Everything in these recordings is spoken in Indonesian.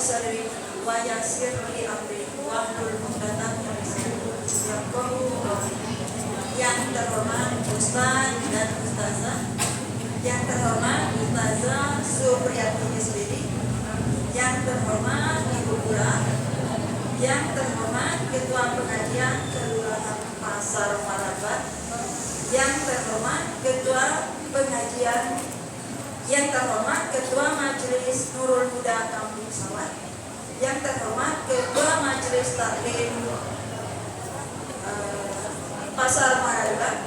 sadri wa yassir li amri wahlul 'uqdatam min lisani yafqahu qawli. Yang terhormat Ustaz dan Ustazah, yang terhormat Ustazah Supriyati Isbidi, yang terhormat Ibu Lurah, yang terhormat Ketua Pengajian Kelurahan Pasar Marabat, yang terhormat Ketua Pengajian, yang terhormat Ketua Majelis Nurul Huda Kampung Sawat, yang terhormat Ketua Majelis Taklim Pasar Marabat,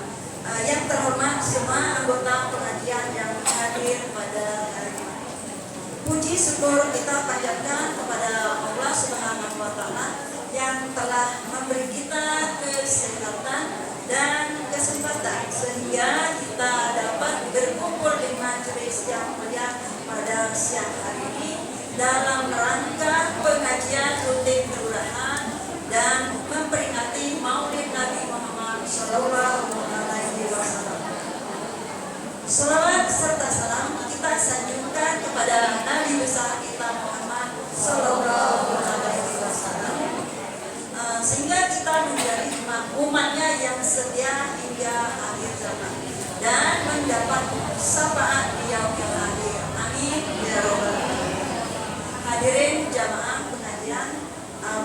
yang terhormat semua anggota pengajian yang hadir pada hari ini. Puji syukur kita panjatkan kepada Allah Subhanahu wa Ta'ala yang telah memberi kita kesehatan dan kesempatan sehingga kita dapat berkumpul di majelis yang mulia pada siang hari ini dalam rangka pengajian rutin kelurahan dan memperingati Maulid Nabi Muhammad Sallallahu Alaihi Wasallam. Selawat serta salam kita sanjungkan kepada Nabi besar kita Muhammad Sallallahu Alaihi Wasallam, sehingga kita menjadi umatnya yang setia hingga akhir zaman dan mendapat syafaat di yaumil akhir. Amin ya rabbal alamin. Hadirin jamaah pengajian,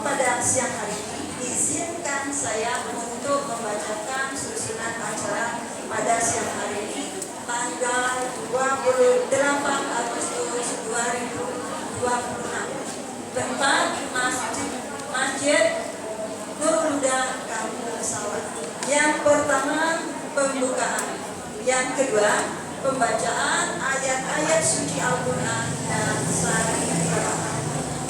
pada siang hari ini izinkan saya untuk membacakan susunan acara pada siang hari ini tanggal 28 Agustus 2026. Tempat Masjid Nurul Huda Kampung Sawat. Yang pertama pembukaan, yang kedua pembacaan ayat-ayat suci Al-Quran dan sari tilawah.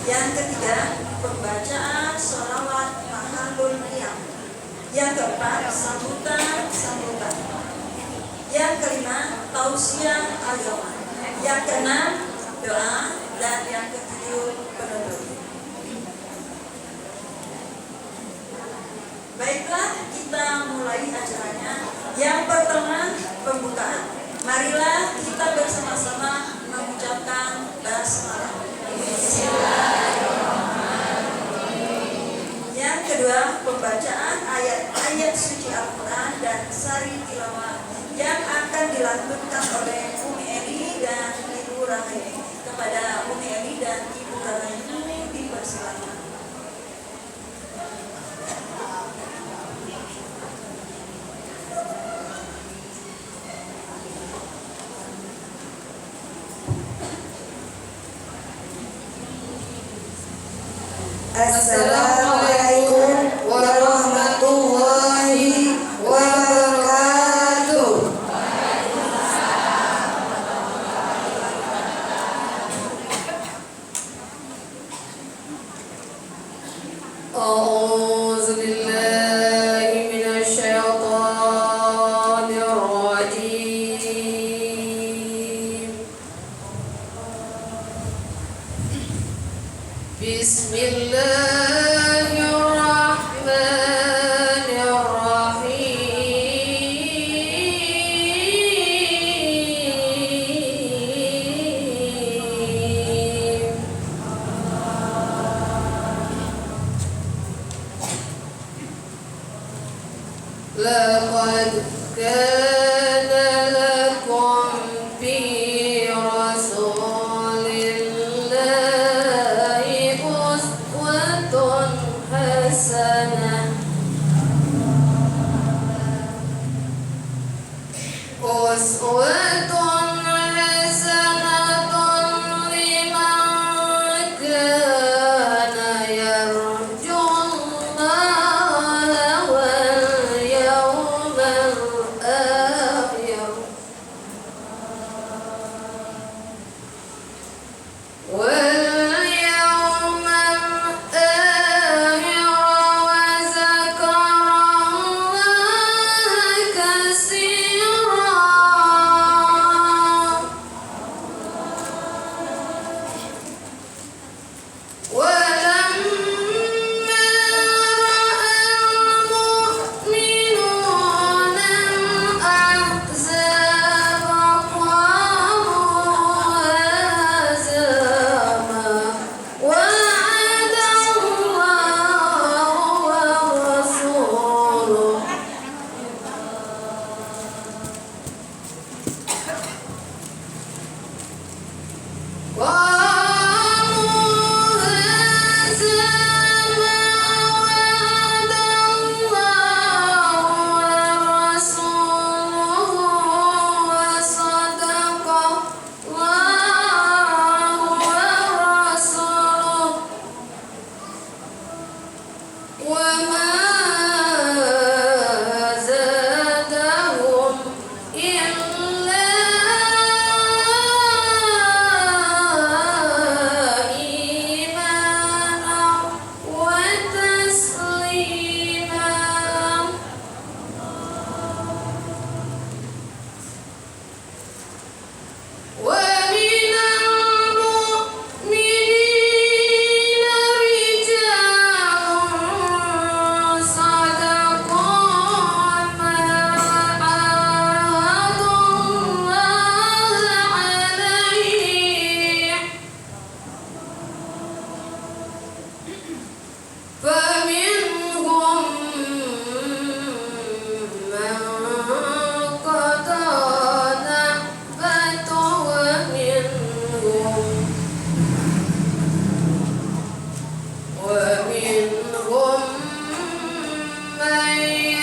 Yang ketiga pembacaan sholawat mahalul qiyam. Yang keempat sambutan. Yang kelima tausiah agama. Yang keenam doa, dan yang ketujuh penutup. Baiklah, kita mulai acaranya. Yang pertama pembukaan. Marilah kita bersama-sama mengucapkan basmalah. Yang kedua pembacaan ayat-ayat suci Al-Quran dan sari tilawah yang akan dilantunkan oleh Umi Eli dan Ibu Rahim. Kepada Umi Eli dan Ibu Rahim dipersilakan. Assalamualaikum warahmatullahi wabarakatuh. A'udzu billahi minasy syaithanir rajim. Bismillahirrahmanirrahim. Laqad kana lakum fi rasulillahi uswatun hasanah. Uswatun hasanatun liman kana yarjullaha wal yawmal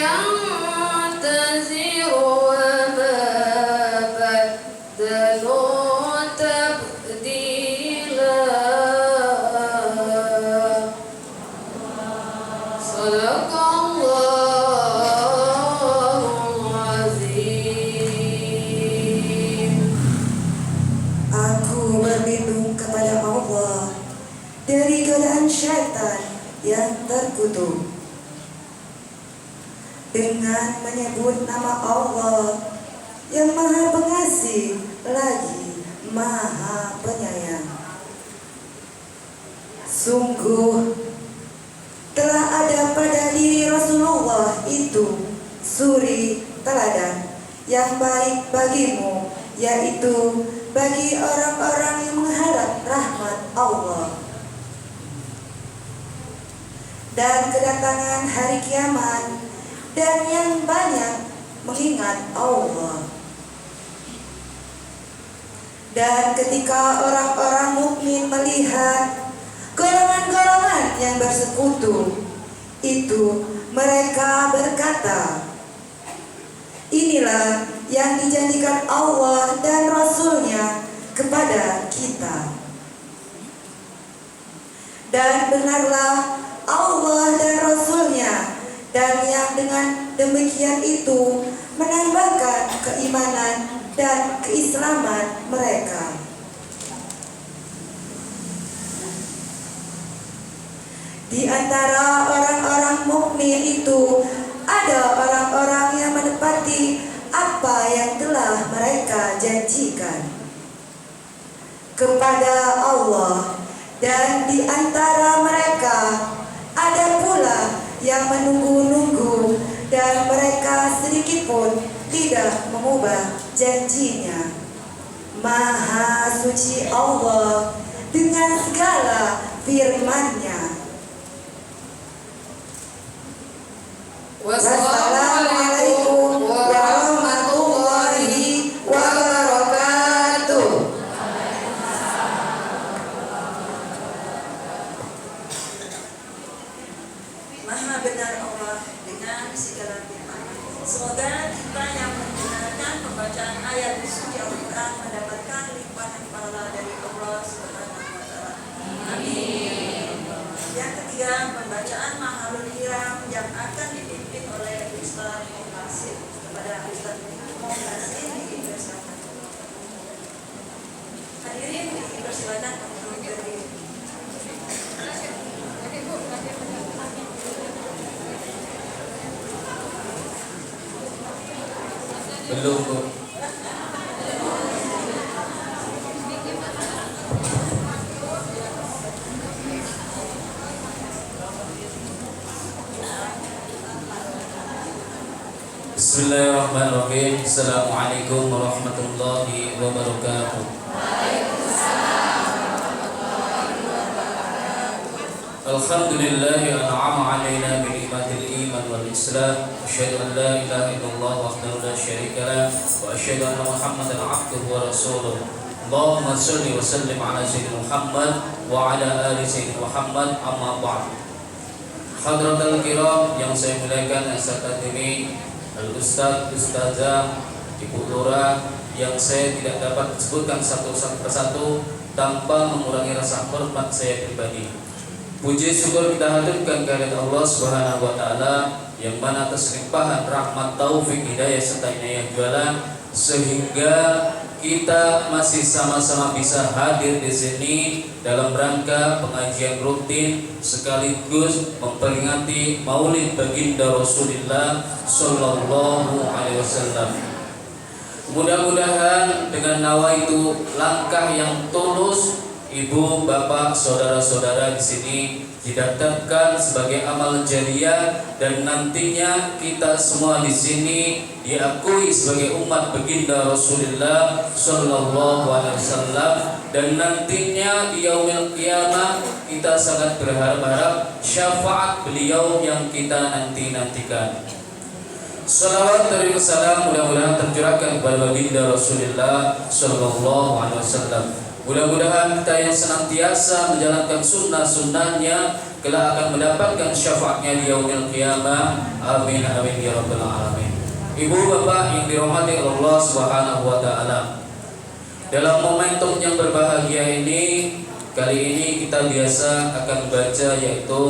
ينتظر وما بدلوا تبديلا صدق الله العظيم. Aku berlindung kepada Allah dari godaan syaitan yang terkutuk dengan menyebut nama Allah yang Maha Pengasih lagi Maha Penyayang. Sungguh telah ada pada diri Rasulullah itu suri teladan yang baik bagimu, yaitu bagi orang-orang yang mengharap rahmat Allah dan kedatangan hari kiamat, dan yang banyak mengingat Allah. Dan ketika orang-orang mukmin melihat golongan-golongan yang bersekutu itu, mereka berkata, inilah yang dijanjikan Allah dan Rasul-Nya kepada kita. Dan benarlah Allah dan Rasul-Nya, dan yang dengan demikian itu menambahkan keimanan dan keislaman mereka. Di antara orang-orang mukmin itu ada orang-orang yang menepati apa yang telah mereka janjikan kepada Allah, dan di antara mereka ada pula yang menunggu-nunggu, dan mereka sedikit pun tidak mengubah janjinya. Maha suci Allah dengan segala firman-Nya. Wassalamualaikum warahmatullahi wabarakatuh. Maha benar Allah dengan segala firman. Semoga kita yang mendengarkan pembacaan ayat suci Al-Quran mendapatkan limpahan pahala dari Allah Subhanahu wa Ta'ala. Amin. Yang ketiga, pembacaan Mahalul Hiram yang akan dipimpin oleh Ustaz Muhammad kepada Ustaz Muhammad dipersilakan. Hadirin dipersilakan untuk berdiri. Belum, Bu. Bismillahirrahmanirrahim. Assalamualaikum warahmatullahi wabarakatuh. Alhamdulillahi an'ama alaina bi ni'matil iman wal islam. Asyhadu an la ilaha illallah wahdahu la syarika lah wa asyhadu anna Muhammadan abduhu wa rasuluh. Allahumma shalli wa sallim ala sayyidina Muhammad wa ala ali sayyidina Muhammad, amma ba'd. Hadratul kiram yang saya muliakan, serta diri Al-Ustaz, Ustazah, Ibu Lura yang saya tidak dapat sebutkan satu persatu tanpa mengurangi rasa hormat saya pribadi. Puji syukur kita haturkan kehadirat Allah Subhanahu wa Ta'ala yang mana atas limpahan rahmat, taufik, hidayah serta inayah jualan sehingga kita masih sama-sama bisa hadir di sini dalam rangka pengajian rutin sekaligus memperingati Maulid Baginda Rasulullah Sallallahu Alaihi Wasallam. Mudah-mudahan dengan nawaitu langkah yang tulus, ibu, bapak, saudara-saudara di sini didaftarkan sebagai amal jariah, dan nantinya kita semua di sini diakui sebagai umat baginda Rasulullah Sallallahu Alaihi Wasallam, dan nantinya di yaumil qiyamah kita sangat berharap syafaat beliau yang kita nantikan. Salawat dari salam mudah-mudahan tercurahkan kepada baginda Rasulullah Sallallahu Alaihi Wasallam. Mudah-mudahan kita yang senantiasa menjalankan sunnah-sunnahnya kelak akan mendapatkan syafaatnya di yaumil qiyamah. Amin amin ya rabbal alamin. Ibu bapak yang dirahmati Allah Subhanahu wa taala, dalam momentum yang berbahagia ini, kali ini kita biasa akan baca yaitu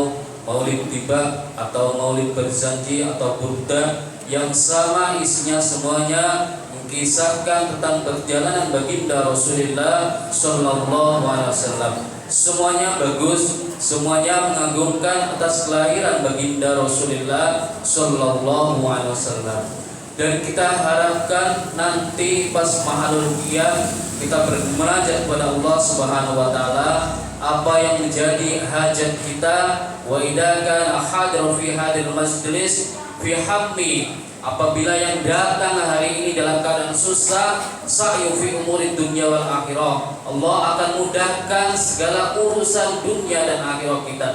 Maulid Tiba atau Maulid Berjanji atau Burda, yang sama isinya semuanya mengisahkan tentang perjalanan baginda Rasulullah Sallallahu Alaihi Wasallam. Semuanya bagus, semuanya mengagungkan atas kelahiran baginda Rasulullah Sallallahu Alaihi Wasallam. Dan kita harapkan nanti pas mahalul qiyam kita bermunajat kepada Allah Subhanahu wa taala, apa yang menjadi hajat kita. Wa idza kana hadir fi hadil majlis fi hammi, apabila yang datang hari ini dalam keadaan susah, sa'yu fi umuri dunya wal akhirah, Allah akan mudahkan segala urusan dunia dan akhirat kita.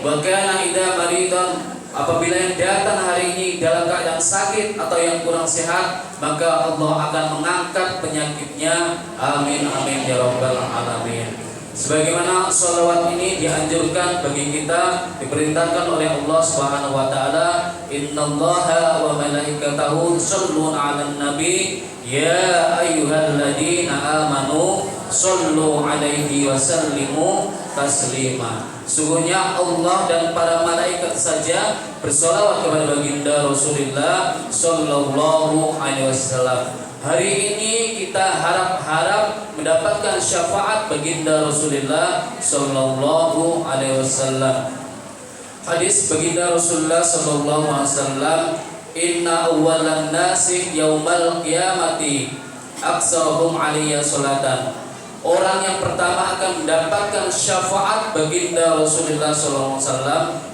Wa kana idza maridan, apabila yang datang hari ini dalam keadaan sakit atau yang kurang sehat, maka Allah akan mengangkat penyakitnya. Amin amin ya rabbal alamin. Sebagaimana sholawat ini dianjurkan bagi kita, diperintahkan oleh Allah Subhanahu wa taala, innallaha wa malaikatahu yusholluna 'alan nabi ya ayyuhalladzina amanu shollu 'alaihi wa sallimu taslima. Sungguhnya Allah dan para malaikat saja bersolawat kepada baginda Rasulullah Sallallahu Alaihi Wasallam. Hari ini kita harap-harap mendapatkan syafaat baginda Rasulullah Sallallahu Alaihi Wasallam. Hadis baginda Rasulullah Sallallahu Alaihi Wasallam, inna awwalan nasi yaumal qiyamati aksaruhum alaiya salatan. Orang yang pertama akan mendapatkan syafaat baginda Rasulullah SAW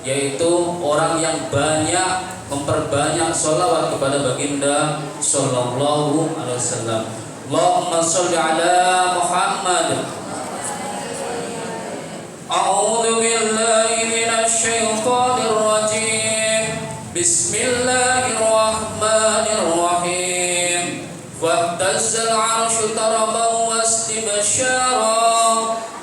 yaitu orang yang banyak memperbanyak sholawat kepada baginda Sallallahu Alaihi Wasallam. Allahumma sholli ala Muhammad. A'udzu billahi minasy syaithanir rajim. Bismillahirrahmanirrahim. Wahtazzal 'arsyu taraban واستبشارا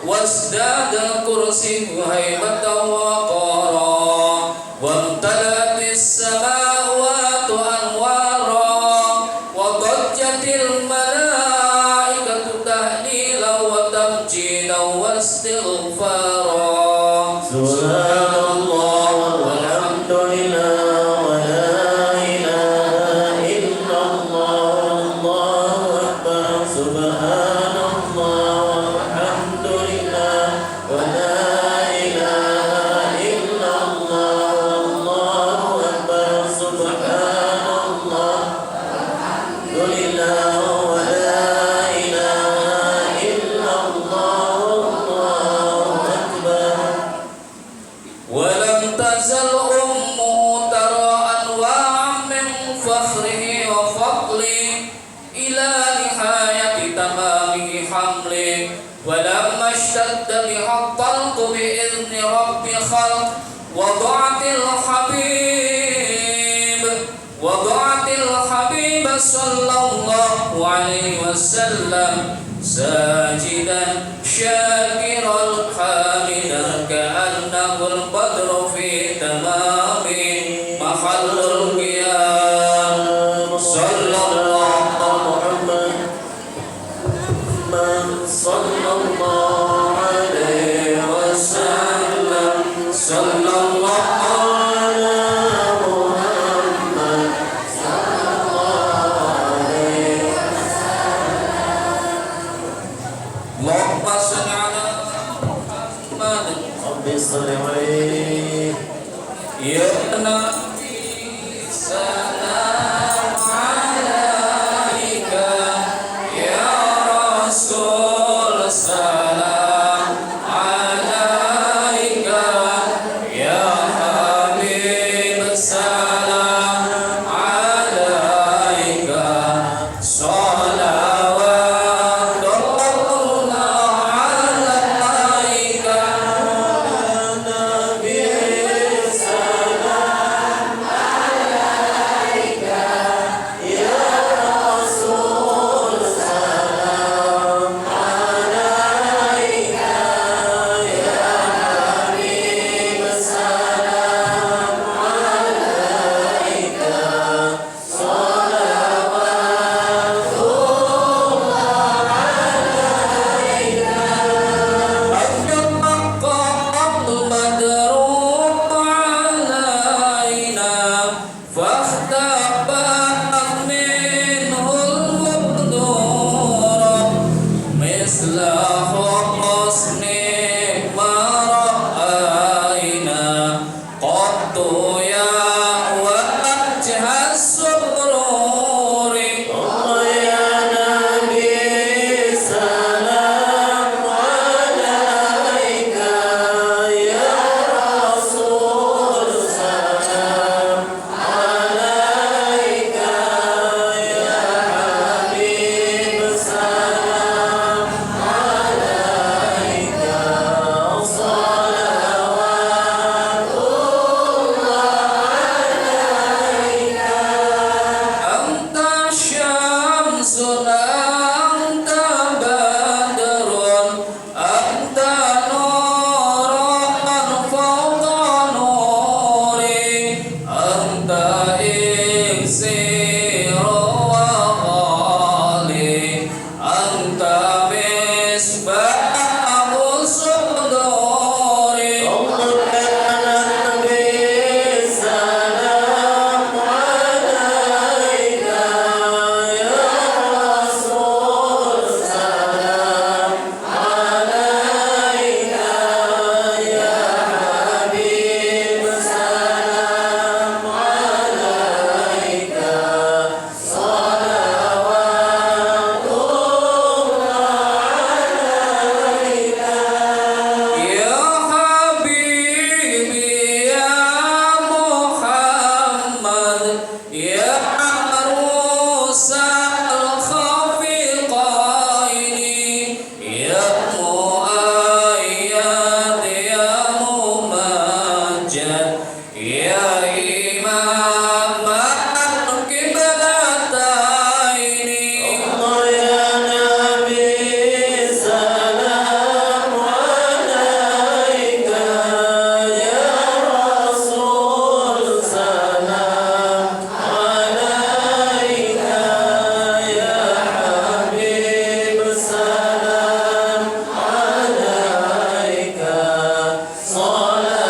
وازداد الكرسي هيبة وقارا وامتلأت السماوات أنوارا وضجت الملائكة تهليلا وتمجيدا واستغفارا. سبحان الله والحمد لله ولا إله إلا الله الله أكبر. سبحان ولما اشتد بها الطلق بإذن رب خلق وضعت الحبيب صلى الله عليه وسلم ساجدا شاكرا حامدا كأنه البدر في تمام محل القيام. صلى الله صلى الله عليه وسلم. صلى الله على محمد صلى الله عليه وسلم. اللهم صل على محمد رب صل عليه يا نبي سلام عليك. فاختبأت منه البدور مثل حسن ما رأينا قط يا وجه السرور الله يا نبي سلام عليك يا رسول سلام عليك يا حبيب سلام عليك صلوات الله عليك أنت شمس أنت بدر أنت نور فوق نوري أنت إكسير وغالي أنت مصباح صدوري الله يا نبي سلام عليك يا رسول سلام عليك يا حبيب سلام عليك صلوات الله عليك يا حبيبي يا محمد يا عروس الخفقين يا مؤيد يا ممجد يا إمام القبلتين الله يا نبي سلام عليك يا رسول سلام عليك يا حبيب سلام عليك صلوات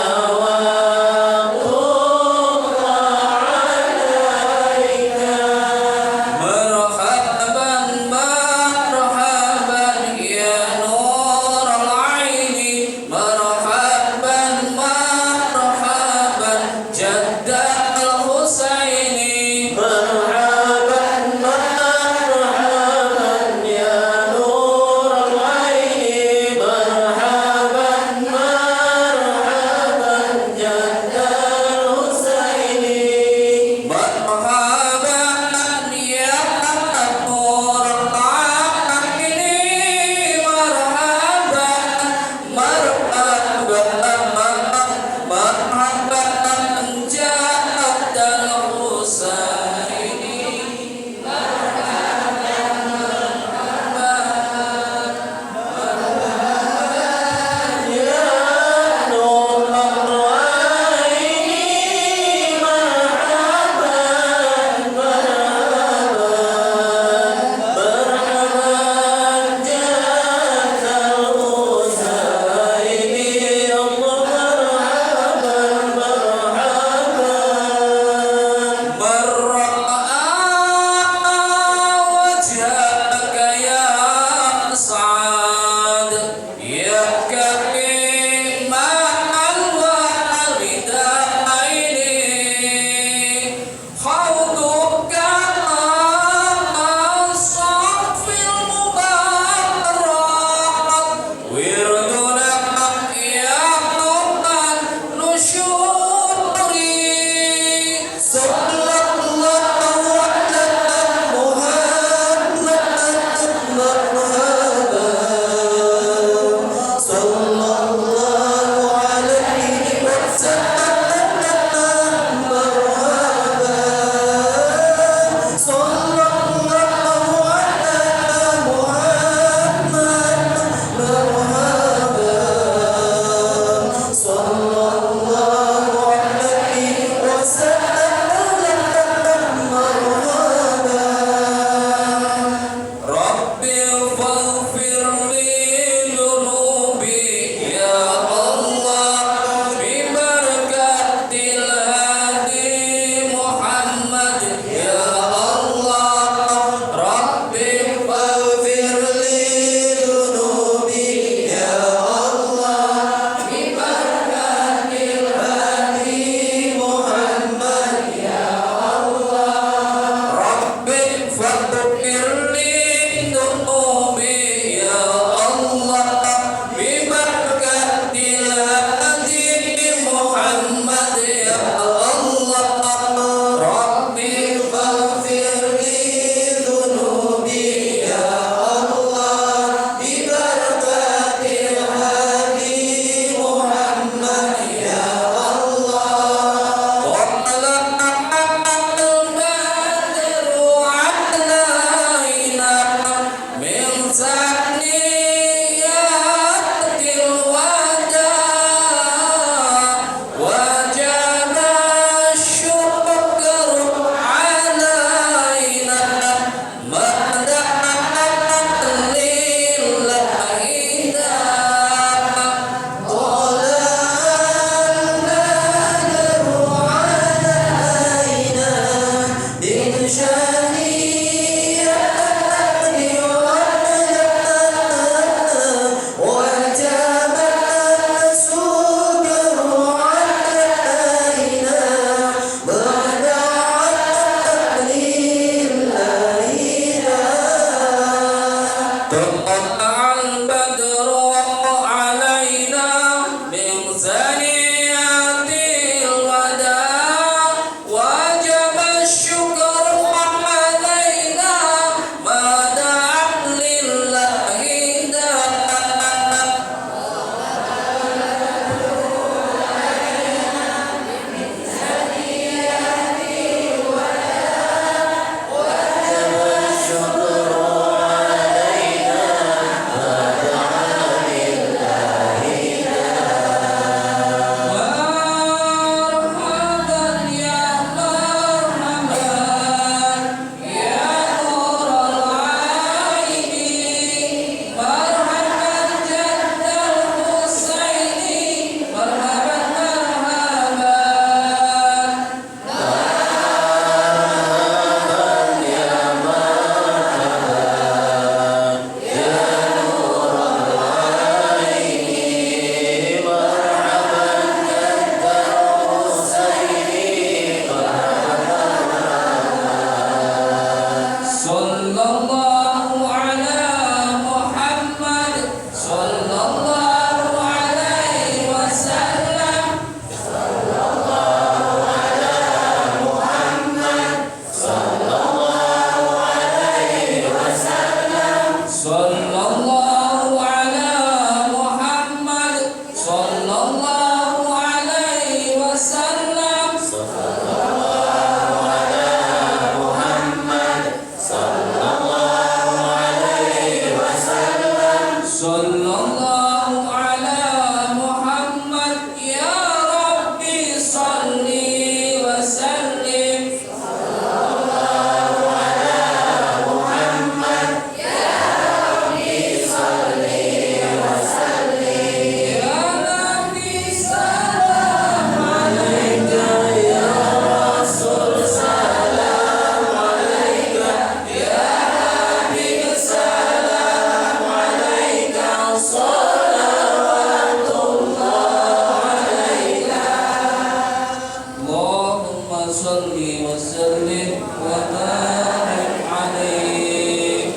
وسلم وبارك عليه.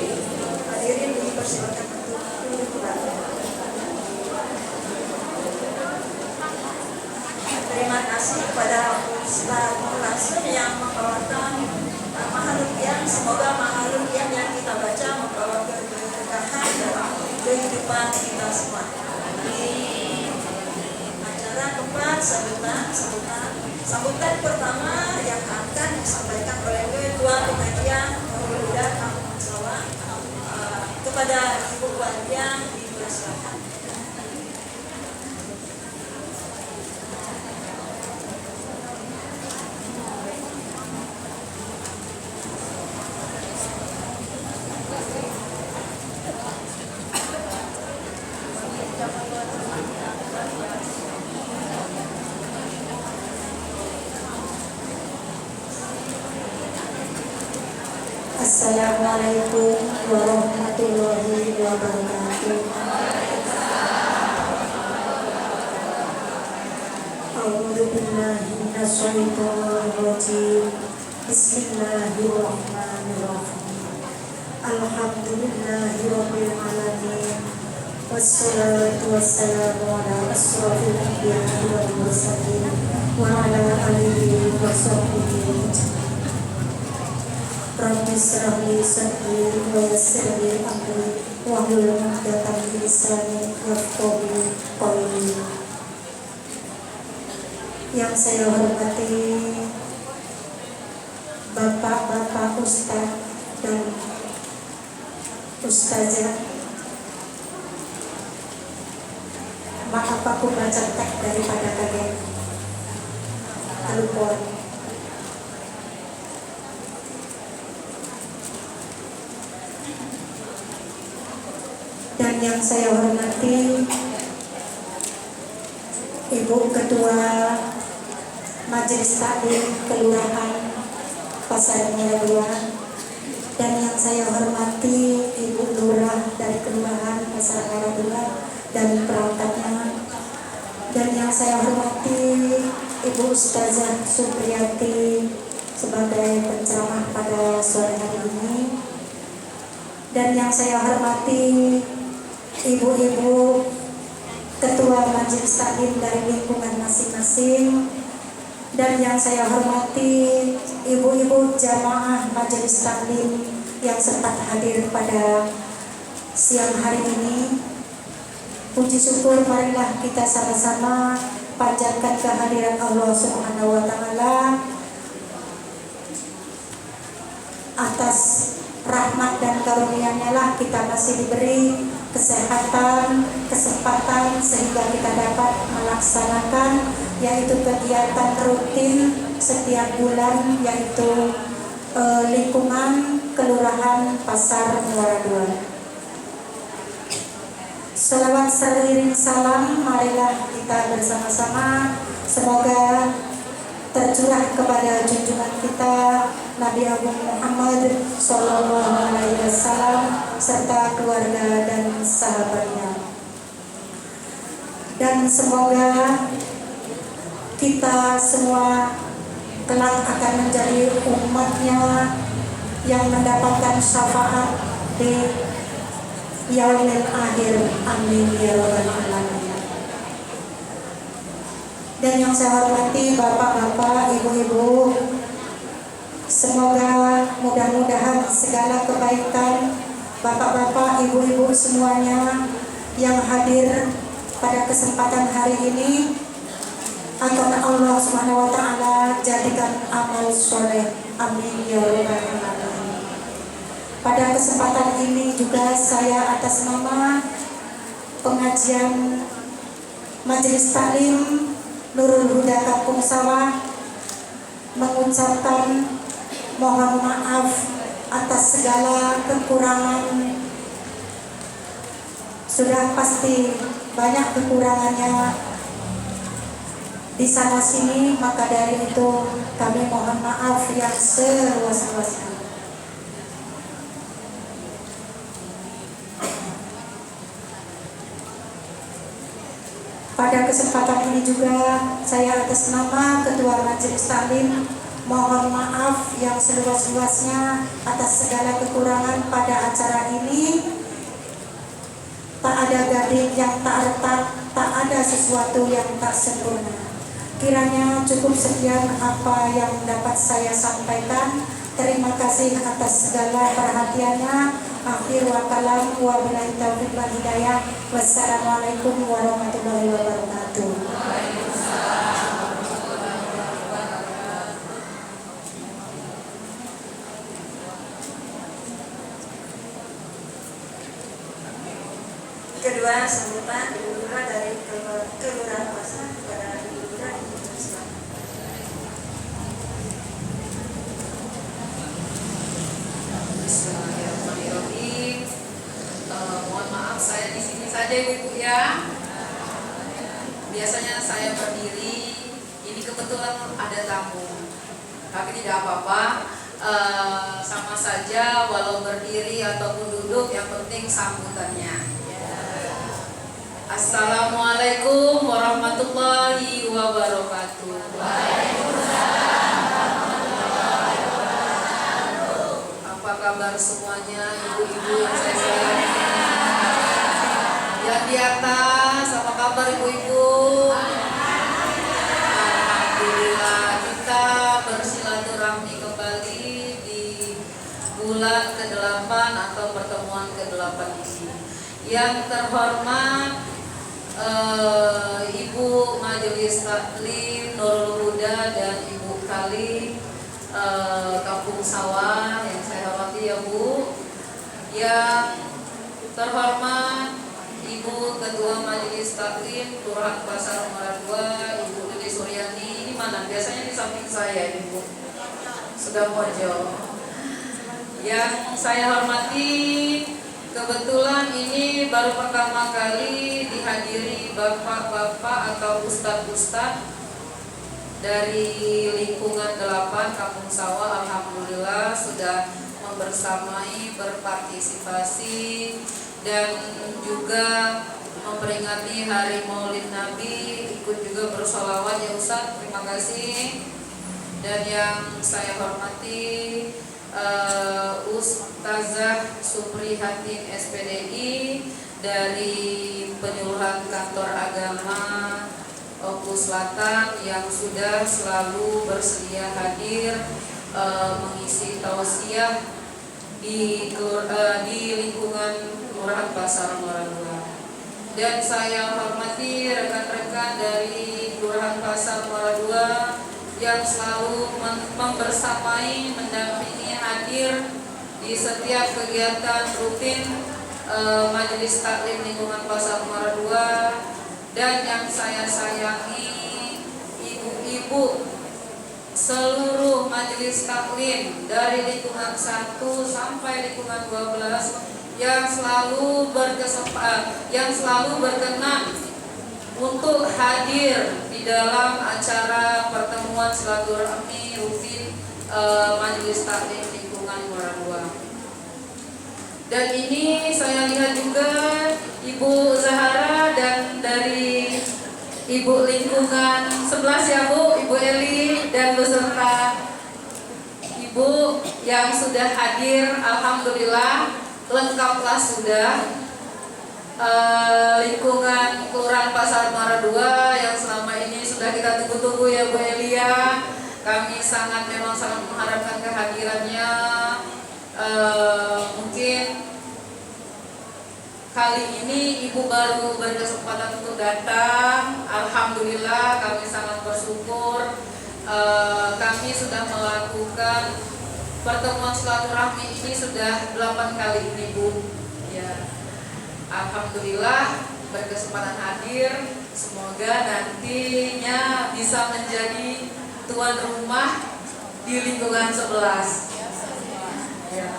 Hadirin dipersilakan untuk duduk kembali. Terima kasih kepada Ustaz Langsung yang membawakan Mahalukian. Semoga Mahalukian yang kita baca membawa keberkahan dalam kehidupan kita semua. Di acara keempat sambutan pertama yang akan disampaikan oleh Ketua Pengajian Nurul Huda Kampung Sawah kepada Ibu Wadia dipersilakan. Assalamualaikum warahmatullahi wabarakatuh. A'udzu billahi minasyaitonir rajim. Bismillahirrahmanirrahim. Alhamdulillahirabbil alamin. Wassalatu wassalamu ala asrofil anbiya'i wal mursalin wa ala alihi wa sahbihi. Rabbi shrah li sadri wa yassir li amri wahlul 'uqdatam min lisani yafqahu qawli. Yang saya hormati Bapak-bapak Ustaz dan Ustazah, maaf aku baca teks daripada kalian telepon. Dan yang saya hormati Ibu Ketua Majelis Taklim Kelurahan Pasar Muara II, dan yang saya hormati Ibu Lurah dari Kelurahan Pasar Muara II dan perangkatnya, dan yang saya hormati Ibu Ustazah Supriyati sebagai penceramah pada sore hari ini, dan yang saya hormati ibu-ibu ketua majelis taklim dari lingkungan masing-masing, dan yang saya hormati ibu-ibu jamaah majelis taklim yang sempat hadir pada siang hari ini. Puji syukur marilah kita sama-sama panjatkan kehadiran Allah Subhanahu wa taala atas rahmat dan karunia-Nya lah kita masih diberi kesehatan, kesempatan sehingga kita dapat melaksanakan yaitu kegiatan rutin setiap bulan, yaitu lingkungan Kelurahan Pasar Muara II. Salawat seiring salam marilah kita bersama-sama semoga tercurah kepada junjungan kita Nabi Agung Muhammad Sallallahu Alaihi Wasallam serta keluarga dan sahabatnya, dan semoga kita semua kelak akan menjadi umatnya yang mendapatkan syafaat di yaumil akhir. Amin ya rabbal alamin. Dan yang saya hormati bapak-bapak, ibu-ibu, semoga mudah-mudahan segala kebaikan bapak-bapak, ibu-ibu semuanya yang hadir pada kesempatan hari ini akan Allah Subhanahu wa taala jadikan amal soleh. Amin ya rabbal alamin. Pada kesempatan ini juga saya atas nama pengajian Majelis Taklim Nurul Huda Kampung Sawah mengucapkan mohon maaf atas segala kekurangan. Sudah pasti banyak kekurangannya di sana sini, maka dari itu kami mohon maaf yang seluas-luasnya. Pada kesempatan ini juga saya atas nama Ketua Majelis Taklim Mohon maaf yang seluas-luasnya atas segala kekurangan pada acara ini. Tak ada gading yang tak retak, tak ada sesuatu yang tak sempurna. Kiranya cukup sekian apa yang dapat saya sampaikan. Terima kasih atas segala perhatiannya. Akhir wa kalam wa billahi taufiq wal hidayah. Wassalamualaikum warahmatullahi wabarakatuh. Kedua, sambutan Ibu Lurah dari Kelurahan Pasar kepada Ibu Lurah di Indonesia. Bismillahirrahmanirrahim. Mohon maaf saya di sini saja Ibu ya. Biasanya saya berdiri. Ini kebetulan ada tamu. Tapi tidak apa-apa. Sama saja walau berdiri ataupun duduk, yang penting sambutannya. Assalamualaikum warahmatullahi wabarakatuh. Apa kabar semuanya, ibu-ibu yang saya sayangi? Yang di atas, apa kabar ibu-ibu? Alhamdulillah, kita bersilaturahmi kembali di bulan ke-8 atau pertemuan ke-8 ini. Yang terhormat Ibu Majelis Taklim Nurul Huda dan Ibu Kali Kampung Sawah yang saya hormati ya Bu. Yang terhormat Ibu Ketua Majelis Taklim Kelurahan Pasar Muara 2, Ibu Lili Suryani. Ini mana? Biasanya di samping saya Ibu. Sudah pojok. Yang saya hormati, kebetulan ini baru pertama kali dihadiri bapak-bapak atau ustadz-ustadz dari lingkungan 8 Kampung Sawah. Alhamdulillah sudah membersamai, berpartisipasi dan juga memperingati Hari Maulid Nabi, ikut juga bersolawat ya Ustadz, terima kasih. Dan yang saya hormati Ustazah Supri Hatim SPDI dari penyuluhan kantor agama Opus Selatan yang sudah selalu bersedia hadir mengisi tausiah di lingkungan Kelurahan Pasar Muara 2. Dan saya hormati rekan-rekan dari Kelurahan Pasar Muara 2 yang selalu membersamai, mendampingi, hadir di setiap kegiatan rutin Majelis Taklim lingkungan Pasar Muara 2. Dan yang saya sayangi, ibu-ibu seluruh Majelis Taklim dari lingkungan 1 sampai lingkungan 12 yang selalu berkenan untuk hadir di dalam acara pertemuan silaturahmi rutin Majelis Taklim lingkungan Muara 2. Dan ini saya lihat juga Ibu Zahara dan dari Ibu lingkungan 11 ya Bu, Ibu Eli dan beserta Ibu yang sudah hadir. Alhamdulillah lengkaplah sudah. Lingkungan Kelurahan Pasar Muara 2 yang selama ini sudah kita tunggu-tunggu ya Bu Elia. Kami memang sangat mengharapkan kehadirannya. Mungkin kali ini Ibu baru berkesempatan untuk datang. Alhamdulillah kami sangat bersyukur. Kami sudah melakukan pertemuan silaturahmi ini sudah 8 kali ini Bu ya. Alhamdulillah berkesempatan hadir. Semoga nantinya bisa menjadi tuan rumah di lingkungan 11 ya.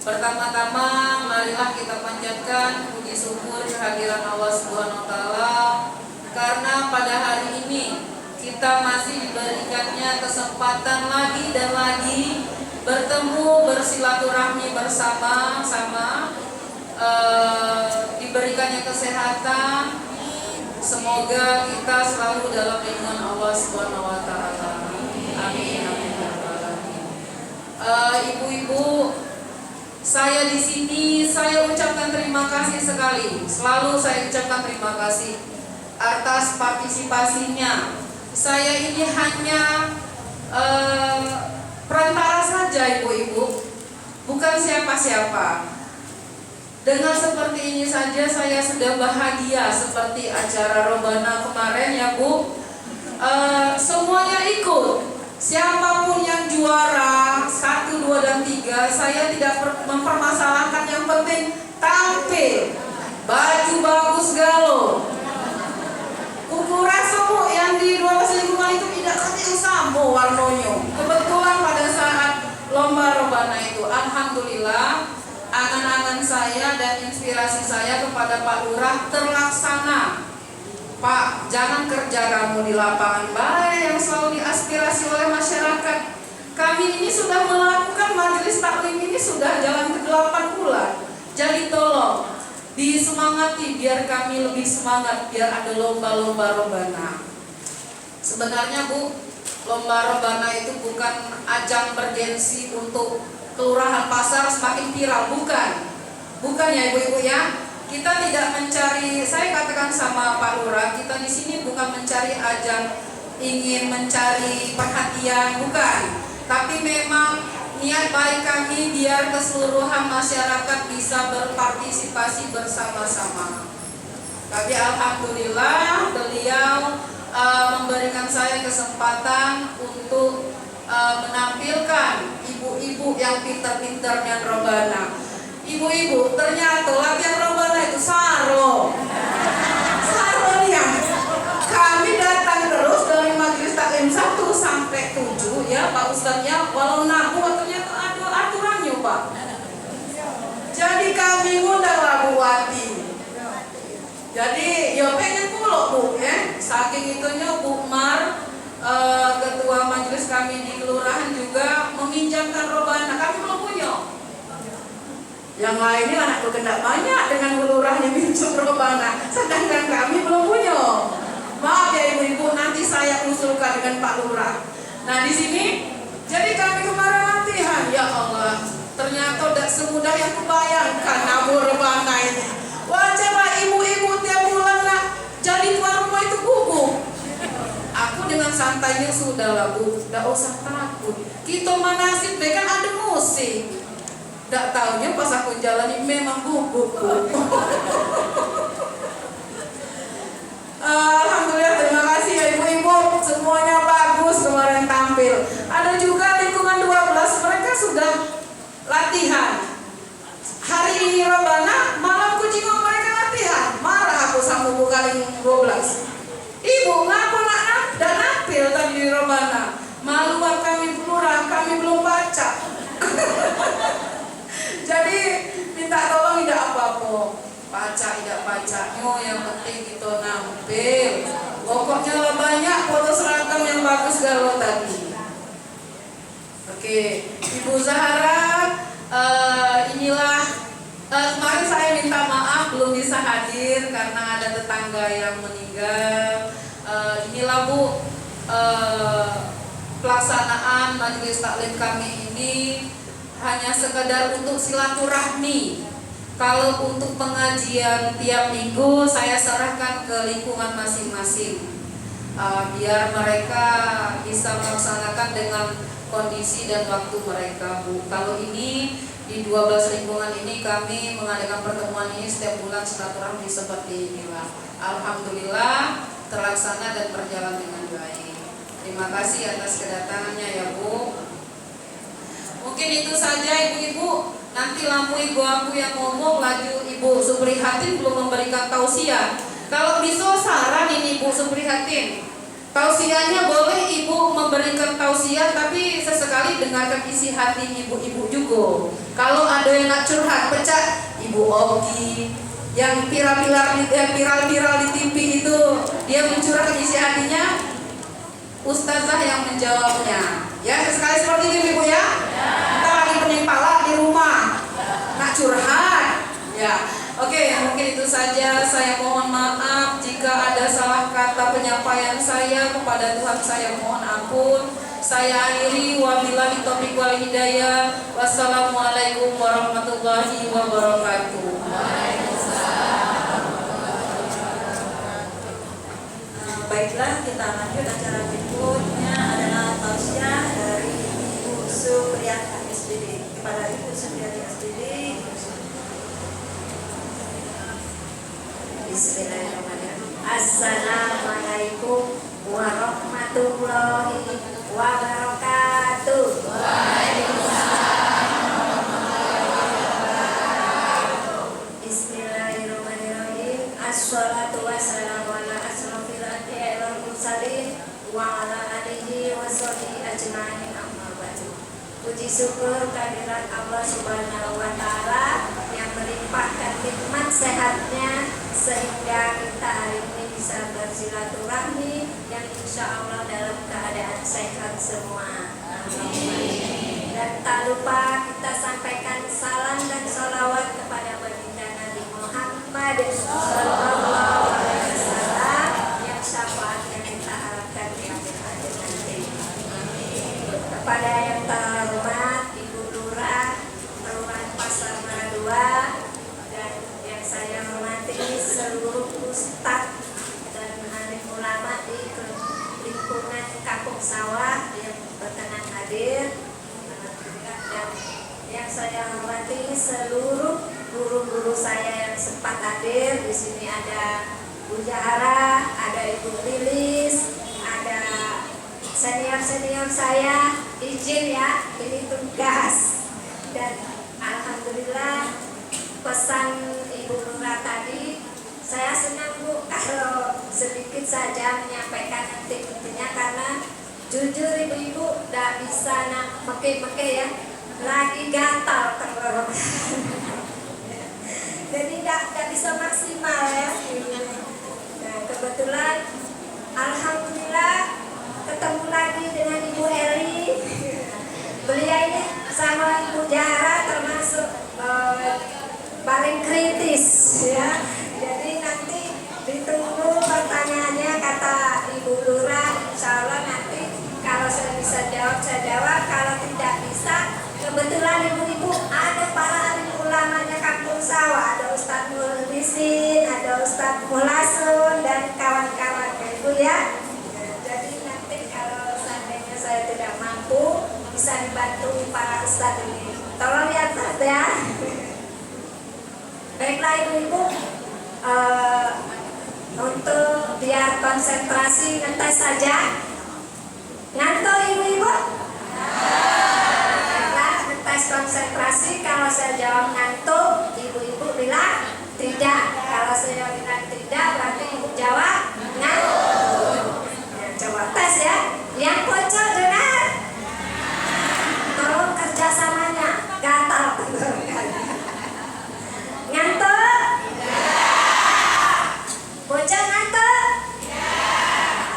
Pertama-tama marilah kita panjatkan puji syukur kehadiran Allah Subhanahu wa taala karena pada hari ini kita masih diberikannya kesempatan lagi dan lagi bertemu, bersilaturahmi bersama-sama, diberikannya kesehatan. Semoga kita selalu dalam lindungan Allah Subhanahu wa taala. Amin. Ibu-ibu, saya di sini saya ucapkan terima kasih sekali. Selalu saya ucapkan terima kasih atas partisipasinya. Saya ini hanya perantara saja, ibu-ibu, bukan siapa-siapa. Dengan seperti ini saja saya sudah bahagia, seperti acara Robana kemarin ya Bu. Semuanya ikut. Siapapun yang juara 1, 2, dan 3, saya tidak mempermasalahkan, yang penting tampil. Baju bagus galau. Ukuran semua yang di 12 lingkungan itu tidak kami usamo warnanya. Kebetulan pada saat lomba Robana itu, alhamdulillah, angan-angan saya dan inspirasi saya kepada Pak Lurah terlaksana. Pak, jangan kerja kamu di lapangan baik yang selalu diaspirasi oleh masyarakat. Kami ini sudah melakukan majelis taklim ini sudah jalan ke 8 bulan. Jadi tolong disemangati biar kami lebih semangat, biar ada lomba-lomba Robana. Sebenarnya Bu, lomba Robana itu bukan ajang bergensi untuk kelurahan pasar semakin viral, bukan ya ibu-ibu ya. Kita tidak mencari, saya katakan sama Pak Lurah, kita di sini bukan mencari ajang ingin mencari perhatian, bukan. Tapi memang niat baik kami biar keseluruhan masyarakat bisa berpartisipasi bersama-sama. Tapi alhamdulillah beliau memberikan saya kesempatan untuk menampilkan ibu-ibu yang pintar-pintarnya Robana. Ibu-ibu, ternyata latihan Robana itu saro ya. Kami datang terus dari majelis taklim 1 sampai 7 ya Pak Ustadznya, walau nabu ternyata ada aturannya Pak. Jadi kami ngundang Labu Wati. Jadi ya pengen pulau Bu ya. Saking itunya Bu Mar, ketua majelis kami di kelurahan juga meminjamkan Robana. Kami belum punya. Yang lainnya anak berkendak banyak dengan kelurahnya minjem Robana, sedangkan kami belum punya. Maaf ya ibu-ibu, nanti saya usulkan dengan Pak Lurah. Nah di sini, jadi kami kemarin latihan, ya Allah, ternyata tidak semudah yang kubayangkan nabur Robana ini. Wajar lah ibu-ibu tiap bulan lah, jadi tuan rumah itu gugup. Aku dengan santainya sudah lah Bu, tidak usah takut. Kita manasib kan ada musik. Tidak tahunya pas aku jalani memang gugup Bu. Alhamdulillah, terima kasih ya ibu-ibu, semuanya bagus kemarin tampil. Ada juga lingkungan 12, mereka sudah latihan. Hari ini Robana, malam kucing mereka latihan. Marah aku sama Bu Kaling 12. Ibu ngapa nak dan nampil tadi di Robana? Malu kami Lurah, kami belum baca. Jadi minta tolong tidak apa-apa, baca tidak baca, yang penting kita nampil. Pokoknya lah banyak foto seragam yang bagus galau tadi. Oke, Ibu Zahara, inilah kemarin saya minta maaf belum bisa hadir karena ada tetangga yang meninggal. Inilah Bu, pelaksanaan majelis taklim kami ini hanya sekedar untuk silaturahmi. Kalau untuk pengajian tiap minggu saya serahkan ke lingkungan masing-masing, biar mereka bisa melaksanakan dengan kondisi dan waktu mereka Bu. Kalau ini di 12 lingkungan ini kami mengadakan pertemuan ini setiap bulan silaturahmi seperti inilah. Alhamdulillah terlaksana dan berjalan dengan baik. Terima kasih atas kedatangannya ya Bu. Mungkin itu saja ibu-ibu. Nanti lampu ibu aku yang ngomong, laju Ibu Suprihatin belum memberikan tausiah. Kalau bisa saran ini Ibu Suprihatin, tausiahnya boleh ibu memberikan tausiah, tapi sesekali dengarkan isi hati ibu-ibu juga. Kalau ada yang nak curhat, pecah Ibu Ogi yang viral di TV itu, dia mencurahkan isi hatinya, ustazah yang menjawabnya. Ya, sekali seperti itu ibu ya. Kita lagi pening pala di rumah, nak curhat. Ya, oke, mungkin itu saja. Saya mohon maaf jika ada salah kata penyampaian saya kepada Tuhan. Saya mohon ampun. Saya akhiri, wabillahi taufiq wal wal hidayah. Wassalamualaikum warahmatullahi wabarakatuh. Baiklah, kita lanjut acara berikutnya adalah tausiah dari Ibu Supriyati SPD. Kepada Ibu Supriyati SPD. Bismillahirrahmanirrahim. Assalamualaikum warahmatullahi wabarakatuh. Bismillahirrahmanirrahim. Assalatu wassalamu ala asrofil anbiya'i wal mursalin wa ala alihi wa sahbihi ajma'in, amma ba'du. Puji syukur kehadirat Allah Subhanahu wa taala yang melimpahkan nikmat sehatnya sehingga kita hari ini bisa bersilaturahmi yang insya Allah dalam keadaan sehat semua. Amin. Dan tak lupa kita sampaikan salam dan sholawat kepada baginda Nabi Muhammad Sallallahu Alaihi Wasallam yang syafaatnya kita harapkan di akhir hayat nanti. Kepada yang terhormat Ibu Lurah Kelurahan Pasar Mara 2 dan yang saya hormati seluruh ustadz dan alim ulama di lingkungan Kampung Sawah yang berkenan hadir, dan yang saya hormati seluruh guru-guru saya yang sempat hadir. Di sini ada Bu Zahra, ada Ibu Lilis, ada senior-senior saya. Izin ya, ini tugas. Dan alhamdulillah pesan Ibu Lurah tadi, saya senang Bu kalau sedikit saja menyampaikan nanti intinya, karena jujur ibu-ibu tidak bisa nak meke-meke ya, lagi gatal tenggorokan. Jadi tidak bisa maksimal ya. Nah, kebetulan alhamdulillah ketemu lagi dengan Ibu Eli. Beliau ini sama Ibu Zahra termasuk paling kritis ya. Jadi nanti ditunggu pertanyaannya, kata Ibu Lurah. Insya Allah nanti kalau saya bisa jawab, saya jawab. Kalau tidak bisa, kebetulan ibu-ibu ada para alim ulamanya Kampung Sawah, ada Ustadz Mulhisin, ada Ustadz Mulasun dan kawan-kawan ibu ya. Jadi nanti kalau seandainya saya tidak mampu, bisa dibantu para ustadz ini. Tolong lihat ya. Baiklah ibu-ibu, untuk biar konsentrasi ngetes saja. Ngantuk ibu-ibu? Baiklah, ngetes konsentrasi. Kalau saya jawab ngantuk, ibu-ibu bilang tidak. Kalau saya bilang tidak, berarti ibu jawab ngantuk. Ya, coba tes ya. Yang bocor dengar? Tolong kerjasamanya, gatal tenggorokannya. Ngantuk? Bocor ngantuk?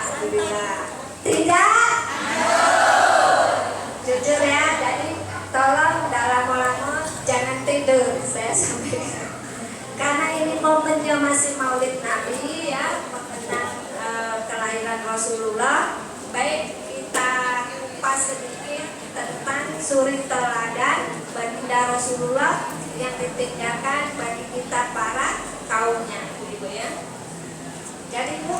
Alhamdulillah. Tidak? Jujur ya, jadi tolong lama-lama jangan tidur, saya sampaikan. Karena ini momennya masih Maulid Nabi ya, mengenang kelahiran Rasulullah. Baik, kita kupas sedikit tentang suri teladan baginda Rasulullah yang ditinggalkan bagi kita para kaumnya, ibu ya. Jadi Bu,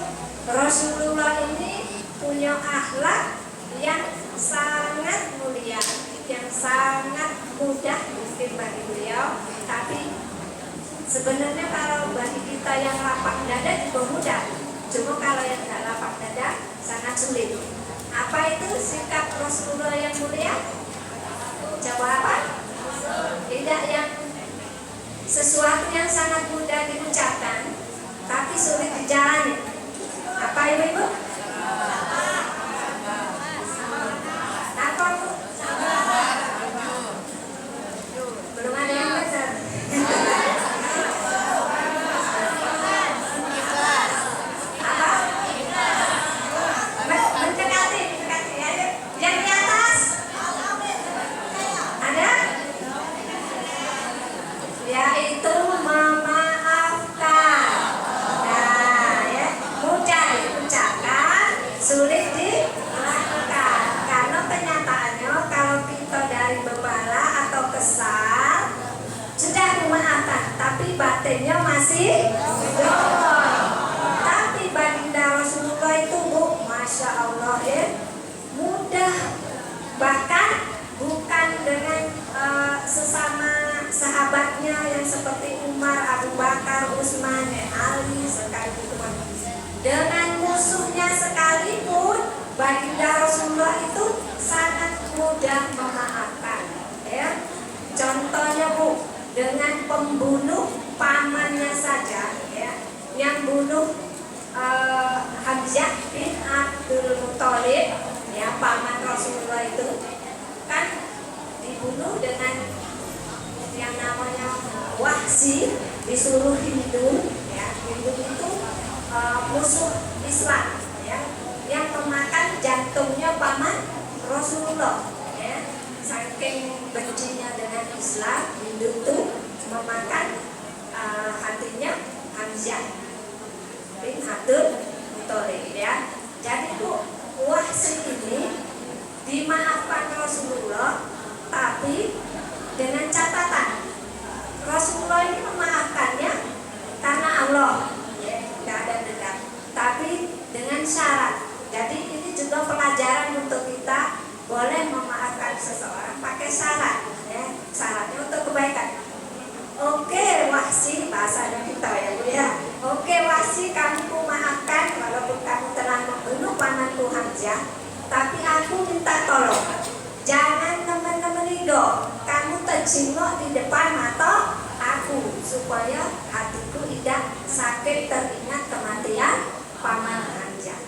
Rasulullah ini punya akhlak yang sangat mulia, yang sangat mudah mungkin bagi beliau, tapi sebenarnya kalau bagi kita yang lapang dada juga mudah. Cuma kalau yang tidak lapang dada sangat sulit. Apa itu sikap Rasulullah yang mulia? Coba apa? Tidak yang sesuatu yang sangat mudah diucapkan tapi sulit dijalani. Apa ibu-ibu? Apa Bu? Belum ada yang benar. Apa? Mendekati. Yang di atas? sahabatnya yang seperti Umar, Abu Bakar, Utsman, Ali sekalipun, dengan musuhnya sekalipun, baginda Rasulullah itu sangat mudah memaafkan. Ya, contohnya Bu, dengan pembunuh pamannya saja, ya, yang bunuh Hamzah bin Abdul Muthalib, ya, paman Rasulullah itu kan dibunuh dengan yang namanya Wahsy, disuruh Hindu, ya, Hindu itu musuh Islam, ya, yang memakan jantungnya paman Rasulullah, ya, saking bencinya dengan Islam, Hindu itu memakan hatinya Hamzah bin Abdul Muthalib, ya. Jadi Bu, Wahsy ini dimaafkan Rasulullah, tapi dengan catatan Rasulullah ini memaafkannya karena Allah, ya, tidak ada dendam, tapi dengan syarat. Jadi ini juga pelajaran untuk kita, boleh memaafkan seseorang pakai syarat, ya, syaratnya untuk kebaikan. Oke Wahsy, bahasanya kita ya Bu, ya. Oke Wahsy, kamu ku maafkan walaupun kamu telah membunuh pamanku Hamzah, tapi aku minta tolong, jangan teman-teman ridho, kamu terjengok di depan mata aku, supaya hatiku tidak sakit teringat kematian paman Hamzah.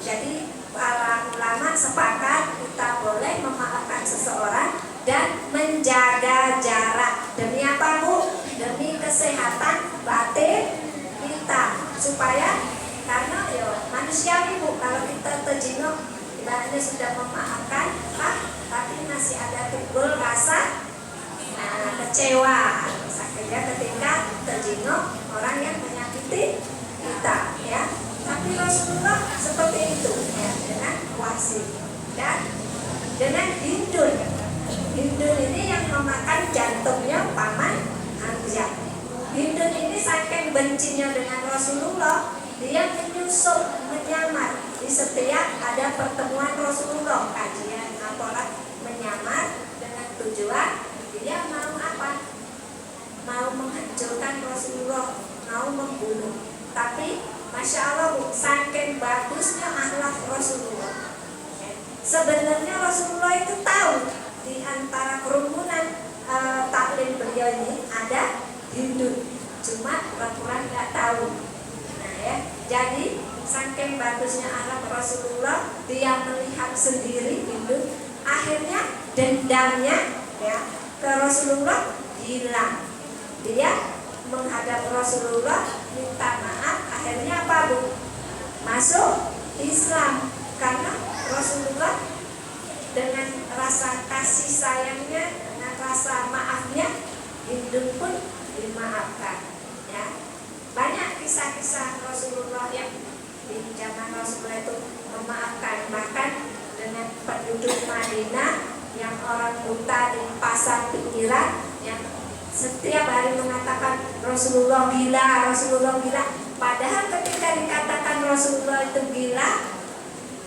Jadi para ulama sepakat kita boleh memaafkan seseorang dan menjaga jarak. Demi apa Bu? Demi kesehatan batin kita, supaya, karena ya manusiawi Bu, kalau kita terjengok ibaratnya sudah memaafkan Pak, tapi masih ada timbul rasa kecewa, sakitnya ketika terjengok orang yang menyakiti kita, ya. Tapi Rasulullah seperti itu, ya, dengan Wahsy dan dengan Hindun. Hindun ini yang memakan jantungnya paman Hamzah. Hindun ini saking bencinya dengan Rasulullah, dia menyusup, menyamar di setiap ada pertemuan Rasulullah, kajian apalah, menyamar dengan tujuan dia mau apa? Mau menghancurkan Rasulullah, mau membunuh. Tapi Masya Allah Bu, saking bagusnya akhlak Rasulullah. Sebenarnya Rasulullah itu tahu di antara kerumunan taklim beliau ini ada Hindu, cuma pura-pura nggak tahu. Nah, ya, jadi saking bagusnya akhlak Rasulullah, dia melihat sendiri Hindu, akhirnya dendamnya, ya, ke Rasulullah hilang. Dia menghadap Rasulullah minta maaf, akhirnya apa Bu? Masuk Islam, karena Rasulullah dengan rasa kasih sayangnya, dengan rasa maafnya, Hindu pun dimaafkan, ya. Banyak kisah-kisah Rasulullah yang di zaman Rasulullah itu memaafkan, bahkan dengan penduduk Madinah yang orang buta di pasar pinggiran yang setiap hari mengatakan Rasulullah gila, Rasulullah gila. Padahal ketika dikatakan Rasulullah itu gila,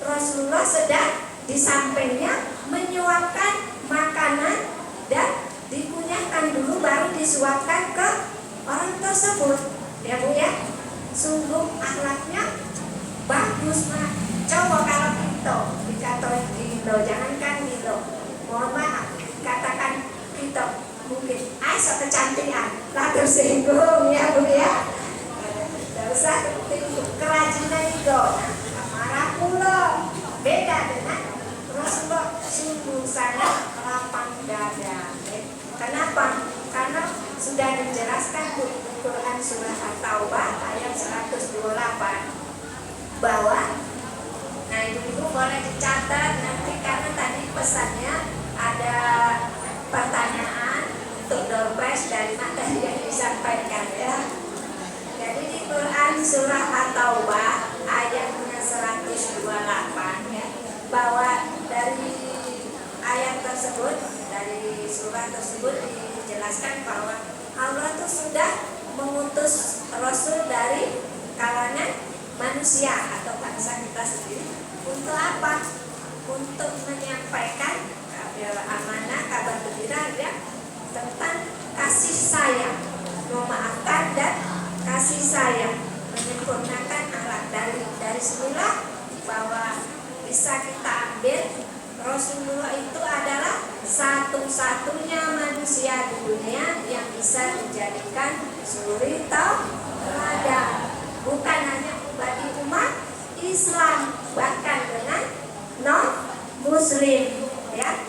Rasulullah sedang di sampingnya menyuapkan makanan dan dikunyahkan dulu baru disuapkan ke orang tersebut, ya Bu, ya. Sungguh akhlaknya bagus. Nah, coba kalau kita dikatakan gila, jangankan gila, mohon maaf, katakan kita mungkin asa kecantikan lah tersinggung, ya Bu, ya. Tidak usah kerajinan itu. Nah, marah pula beda dengan Rasulullah, sungguh sangat lapang dada. Kenapa? Karena sudah dijelaskan di Quran surah At-Taubah ayat 128 bahwa, nah ibu-ibu boleh dicatat nanti karena tadi pesannya ada pertanyaan untuk doorpress dari materi yang disampaikan, ya. Jadi di Quran surah At-Taubah ayatnya 128, ya, bahwa dari ayat tersebut, dari surah tersebut dijelaskan bahwa Allah itu sudah mengutus Rasul dari kalangan manusia atau bangsa kita sendiri. Untuk apa? Untuk menyampaikan amanah, kabar gembira, ya, tentang kasih satu-satunya manusia di dunia yang bisa dijadikan suri teladan, bukan hanya bagi umat Islam, bahkan dengan non Muslim, ya.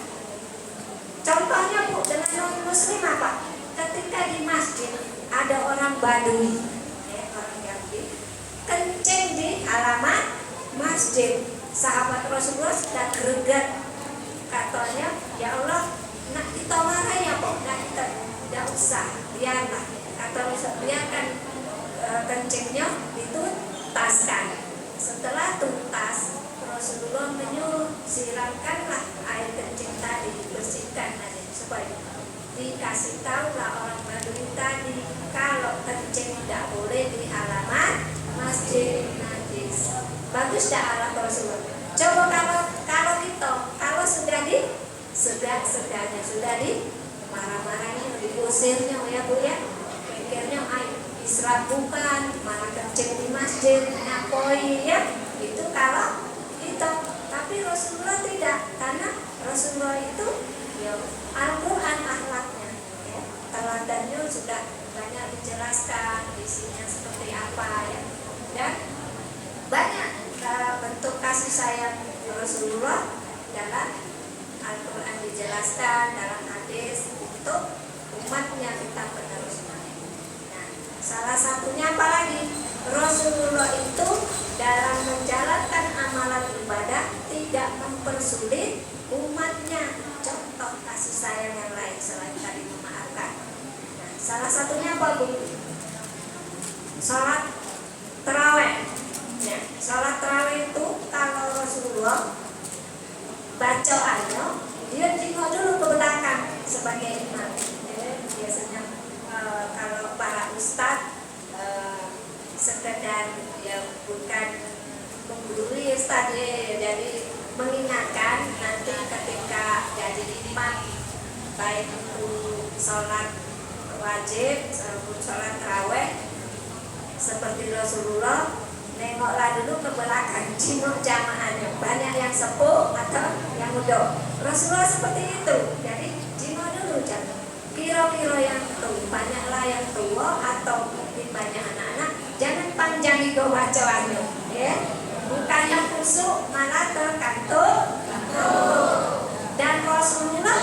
Contohnya Bu, dengan non Muslim apa? Ketika di masjid ada orang Badui, ya, orang Yahudi, kencing di halaman masjid, sahabat Rasulullah sudah greget, katanya, ya Allah, nak kita marah ya kok, nak kita tidak usah, biarlah, kata Rasul, biarkan kencingnya dituntaskan. Setelah tuntas, Rasulullah menyuruh siramkanlah air kencing tadi, dibersihkan tadi, supaya dikasih tahulah orang Badui tadi kalau kencing tidak boleh di halaman masjid, najis. Bagus tak arah Rasulullah? Coba kalau kita sudah seganya sudah di marah-marahnya, diusirnya ya Bu ya, pikirnya Islam bukan, marah kencing di masjid, nyapoi ya, itu kalau itu. Tapi Rasulullah tidak, karena Rasulullah itu ya Al-Quran akhlaknya, ya, teladannya sudah banyak dijelaskan, isinya seperti apa ya, dan banyak bentuk kasih sayang Rasulullah dalam Al-Quran dijelaskan, dalam hadis untuk umatnya kita penerusnya. Nah, salah satunya apa lagi? Rasulullah itu dalam menjalankan amalan ibadah tidak mempersulit umatnya. Contoh kasih sayang yang lain selain tadi memaafkan. Nah, salah satunya apa Bu? Salat tarawih. Ya, salat tarawih itu kalau Rasulullah bacaannya dia jengok dulu ke belakang sebagai imam. Biasanya kalau para ustadz sekedar ya bukan menggurui ustadz ya, jadi mengingatkan nanti ketika jadi imam, baik itu sholat wajib maupun sholat tarawih, seperti Rasulullah, nengoklah dulu ke belakang, jengok jamaahnya, banyak yang sepuh atau yang muda. Rasulullah seperti itu, jadi jengok dulu jamaah. Kira-kira yang tua, banyaklah yang tua atau mungkin banyak anak-anak, jangan panjang itu bacaannya, ya. Bukannya kusuk malah terkantuk. Dan Rasulullah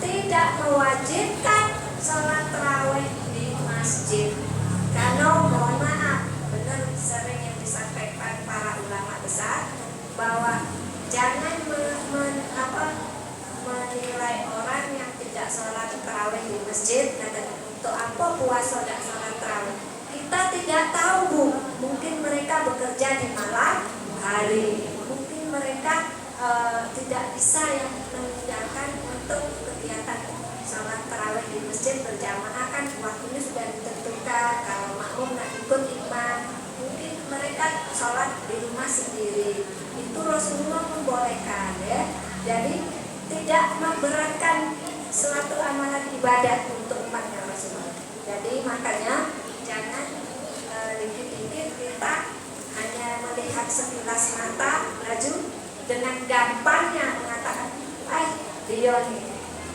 tidak mewajibkan sholat tarawih di masjid, karena mohon maaf, benar sering yang disampaikan para ulama besar bahwa jangan menilai orang yang tidak sholat tarawih di masjid. Untuk apa puasa tidak sholat tarawih? Kita tidak tahu Bu, mungkin mereka bekerja di malam hari, mungkin mereka tidak bisa yang meninggalkan untuk kegiatan sholat tarawih di masjid berjamaah, kan waktunya sudah ditentukan. Kalau makmum nggak ikut imam, mungkin mereka sholat di rumah sendiri. Itu Rasulullah membolehkan ya. Jadi tidak memberatkan suatu amalan ibadah untuk umatnya Rasulullah. Jadi makanya jangan dikit-dikit kita hanya melihat sekilas mata lalu dengan gampangnya mengatakan, dia nih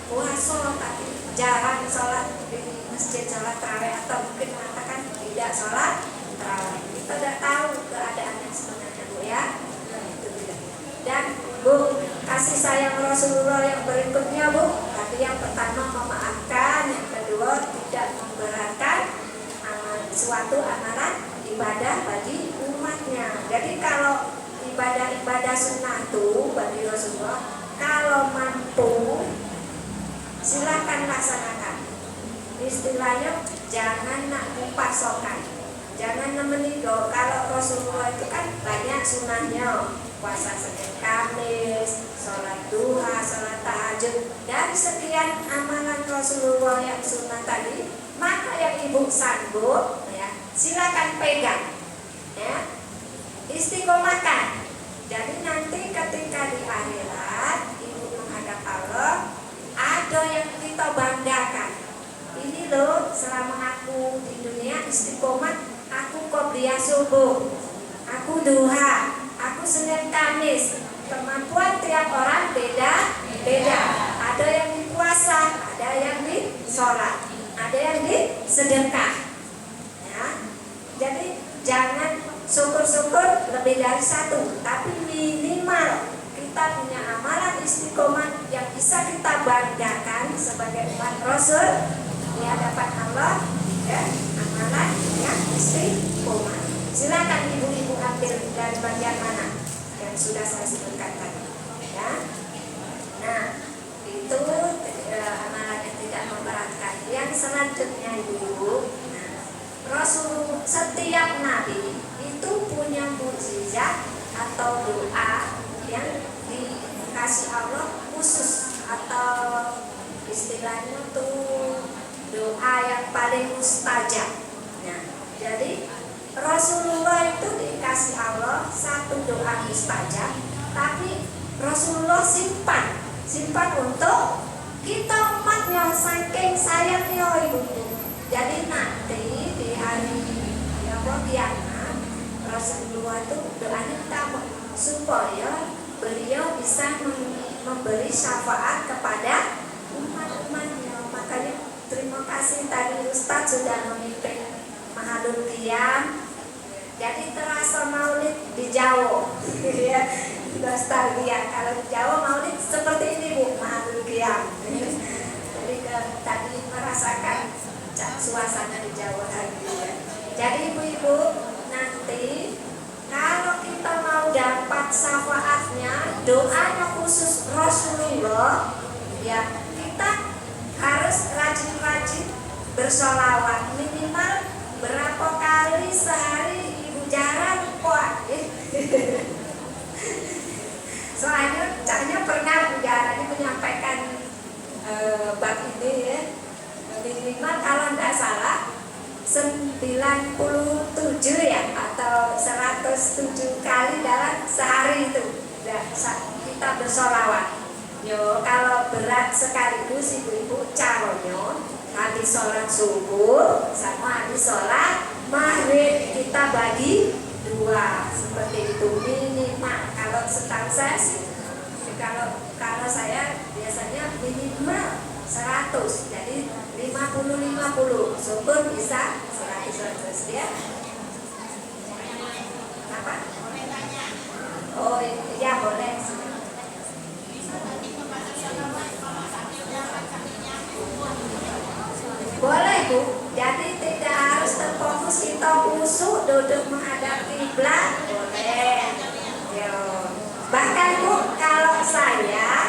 puasa tapi jarang sholat di masjid, sholat tarawih, atau mungkin mengatakan tidak sholat tarawih. Kita tidak tahu keadaannya sebenarnya Bu ya. Itu tidak. Dan Bu, kasih sayang Rasulullah yang berikutnya Bu, tadi yang pertama memaafkan, yang kedua tidak memberatkan suatu amalan ibadah bagi umatnya. Jadi kalau ibadah-ibadah sunnah itu bagi Rasulullah, kalau mampu silakan laksanakan. Istilahnya jangan nak dipaksakan, jangan nemenigo. Kalau Rasulullah itu kan banyak sunnahnya, puasa Senin Kamis, sholat duha, sholat tahajud, dan sekian amalan Rasulullah yang sunnah tadi. Maka yang ibu sanggup ya, silakan pegang ya, istiqomahkan. Jadi nanti ketika di akhirat ibu menghadap Allah, ada yang kita banggakan. Ini loh, selama aku di dunia istiqomah, aku qobliyah subuh, aku duha, aku Senin Kamis. Kemampuan tiap orang beda-beda. Ada yang sholat, ada yang di sedekah. Ya. Jadi jangan syukur-syukur lebih dari satu, tapi minimal kita punya amalan istiqomah yang bisa kita banggakan sebagai umat Rasul di hadapan Allah, ya, amalan yang istiqomah. Silakan ibu-ibu ambil dari bagian mana yang sudah saya sebutkan tadi, ya. Nah, itu amalan yang tidak memberatkan. Yang selanjutnya ibu-ibu, Rasul setiap nabi itu punya mukjizat atau doa yang dikasih Allah khusus, atau istilahnya tuh doa yang paling mustajab. Nah, jadi Rasulullah itu dikasih Allah satu doa mustajab, tapi Rasulullah simpan untuk kita umatnya, saking sayangnya ibu. Jadi nanti di hari kiamat Rasulullah itu doanya utama supaya beliau bisa memberi syafaat kepada umat-umatnya. Makanya terima kasih tadi Ustadz sudah memimpin Mahadul Qiyam. Jadi terasa maulid di Jawa, ya, nostalgia. Kalau di Jawa maulid seperti ini Bu, Mahadul Qiyam. Jadi tadi merasakan suasana di Jawa hari ini, ya. Jadi ibu-ibu, nanti kalau kita mau dapat syafaatnya, doanya khusus Rasulullah, ya, kita harus rajin-rajin bersolawat, minimal berapa kali sehari. Ibu jarang kuat, soalnya Caknya pernah Bu Jarani menyampaikan bab ini, ya. Minimal kalau tidak salah 97 ya, atau 107 kali dalam sehari itu kita bersolawat. Yo, kalau berat sekaligus ibu-ibu caranya habis sholat subuh sama habis sholat maghrib kita bagi 2 seperti itu minimal. Kalau setahu saya sih, kalau saya biasanya minimal 100, jadi 50-50, syukur bisa 100 ya. Apa? Oh iya boleh. Boleh Bu, jadi tidak harus terfokus kita khusyuk duduk menghadap kiblat, boleh. Yo. Bahkan Bu, kalau saya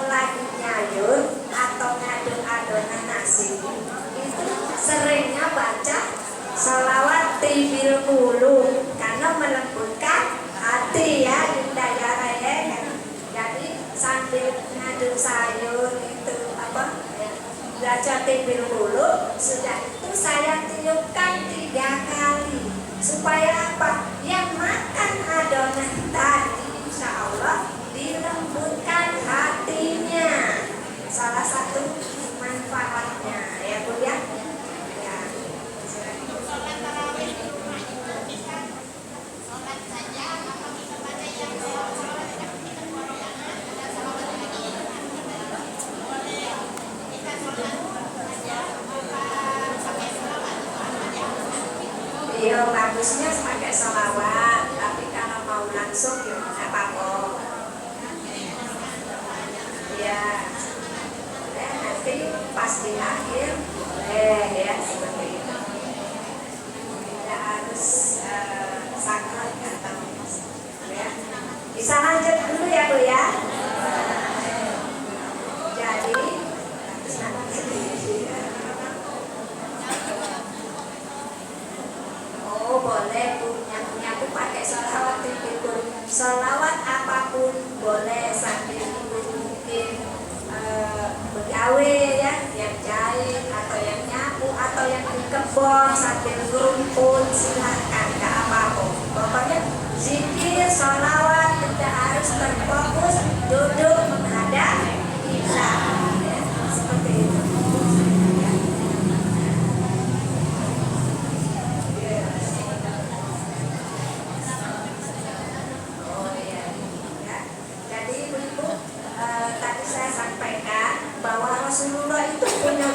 lagi nyayur atau ngaduk-adonan nasi itu seringnya baca sholawat tibil qulub karena melembutkan hati, ya, daya raya. Jadi sambil ngaduk sayur itu baca tibil qulub, sudah itu saya tiupkan 3 kali supaya apa? Yang makan adonan tadi insya Allah dilembutkan hatinya. Salah satu manfaatnya, ya Bu, ya. Ya. Iya, bagusnya pakai sholawat, tapi kalau mau langsung ya nggak apa-apa. Ya, nanti pas di akhir boleh, ya, seperti itu. Tidak harus sakral atau ya. Bisa lanjut dulu ya Bu, ya. Jadi oh boleh Bu, yang punya Bu pakai sholawat tidur. Sholawat apapun boleh, sambil ibu mungkin begawe, ya, yang jahit atau yang nyapu atau yang di kebun sambil berumput, silahkan, gak apa-apa. Pokoknya zikir, sholawat tidak harus terfokus duduk menghadap kiblat, ya, seperti itu. Oh iya, ya. Jadi ibu-ibu, tadi saya sampaikan bahwa Rasulullah itu punya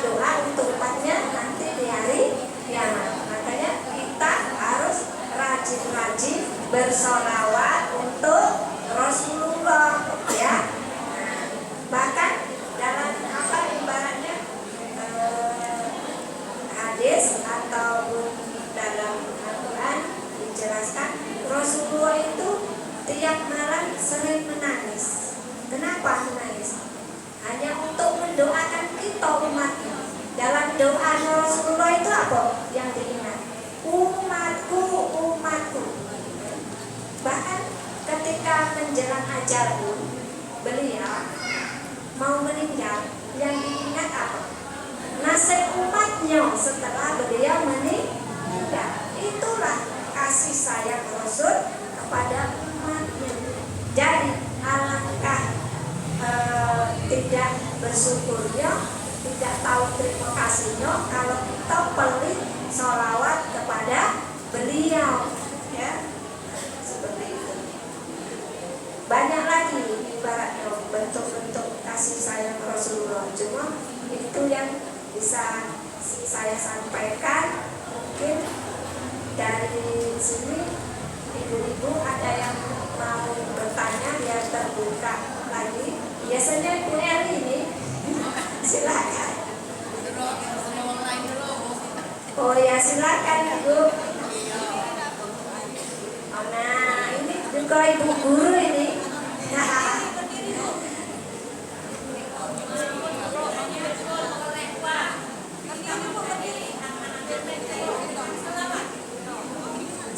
ajal pun beliau mau meninggal, yang diingat apa? Nasib umatnya setelah beliau meninggal. Itulah kasih sayang Rasul kepada umatnya. Jadi alangkah tidak bersyukurnya, tidak tahu terima kasihnya kalau kita pelit sholawat kepada beliau, ya, seperti itu. Banyak lagi ibaratnya bentuk-bentuk kasih sayang Rasulullah, cuma itu yang bisa saya sampaikan. Mungkin dari sini ibu-ibu ada yang mau bertanya, biar terbuka lagi. Biasanya Bu Eli ini silakan. Oh ya, silakan Ibu. Oh, nah ini juga ibu guru ini.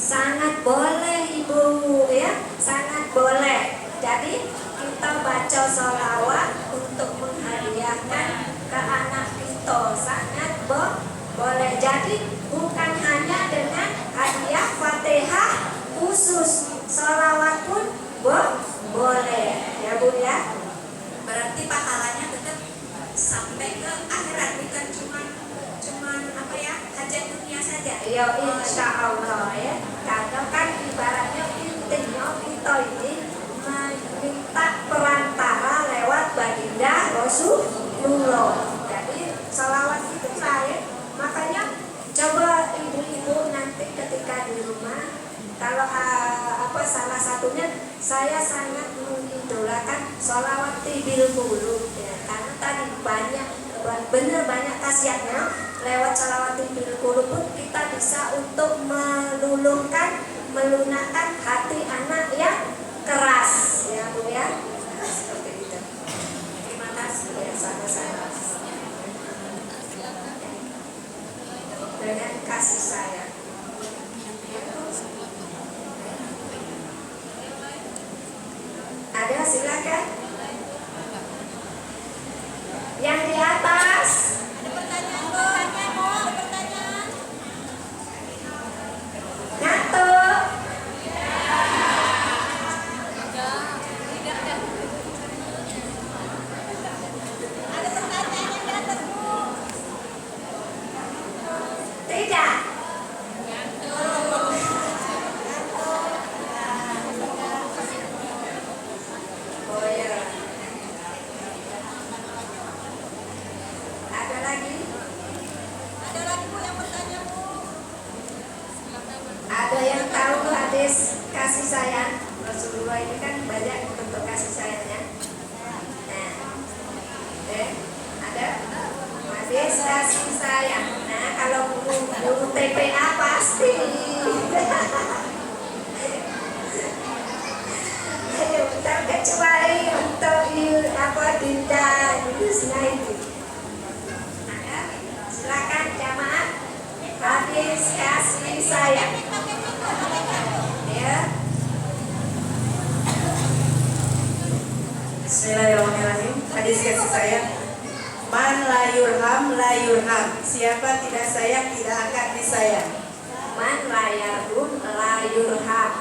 Sangat boleh Ibu, ya, sangat boleh. Jadi kita baca sholawat untuk menghadiahkan ke anak kita, sangat boleh. Jadi bukan hanya dengan hadiah Fatihah khusus, sholawat pun boleh, ya Bu ya. Berarti pahalanya tetap sampai ke akhirat, bukan cuma apa ya, hajat dunia saja. Ya insya Allah ya. Karena kan ibaratnya intinya kita ini meminta perantara lewat baginda Rasulullah. Jadi salawat itu lain. Makanya coba ibu-ibu nanti ketika di rumah, kalau salah satunya saya sangat mengidolakan sholawat tibil qulub, ya, karena tadi banyak khasiatnya. Lewat sholawat tibil qulub pun kita bisa untuk melunakkan hati anak yang keras, ya Bu ya. Seperti itu. Terima kasih ya, sama-sama. Dengan kasih sayang. Ada, silakan. Yang di atas. Ada pertanyaan, Bu. Ngantuk. Ada pertanyaan yang di atas, Bu. Tidak. Oh ya. Ada lagi? Ada lagi Bu yang bertanya, Bu. Ada yang tahu hadis kasih sayang Rasulullah ini kan banyak bentuk kasih sayangnya. Nah, ada hadis kasih sayang. Nah, kalau guru TPA pasti. Kecuali untuk Dinda Yudhusna itu. Ada, silakan jamaah. Hadis kasih sayang. Ya. Bismillahirrahmanirrahim. Hadis kasih sayang. Man la yurham la yurham. Siapa tidak sayang tidak akan disayang. Man la yarham la yurham.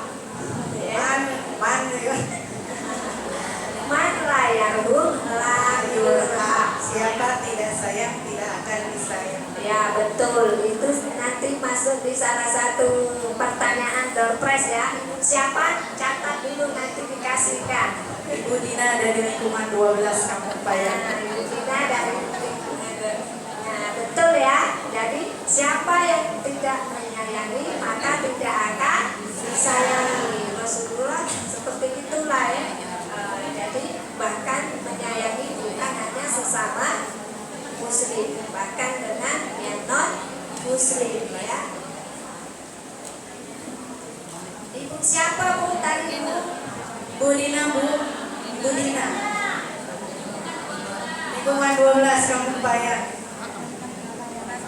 Man la yarham la yurham. Siapa tidak sayang tidak akan disayang. Ya betul, itu nanti masuk di salah satu pertanyaan doorpress ya. Siapa? Catat dulu, nanti dikasihkan. Ibu Dina dari lingkungan 12 Kampung Payan. Ibu Dina dari Nah betul ya. Jadi siapa yang tidak menyayangi maka tidak akan disayangi. Rasulullah seperti itulah ya. Jadi bahkan menyayangi bukan hanya sesama muslim, bahkan dengan yang non muslim ya. Ibu siapa Bu tadi Bu? Bu Dina, Bu. Bu Dina. Lingkungan 12 Kampung Payan.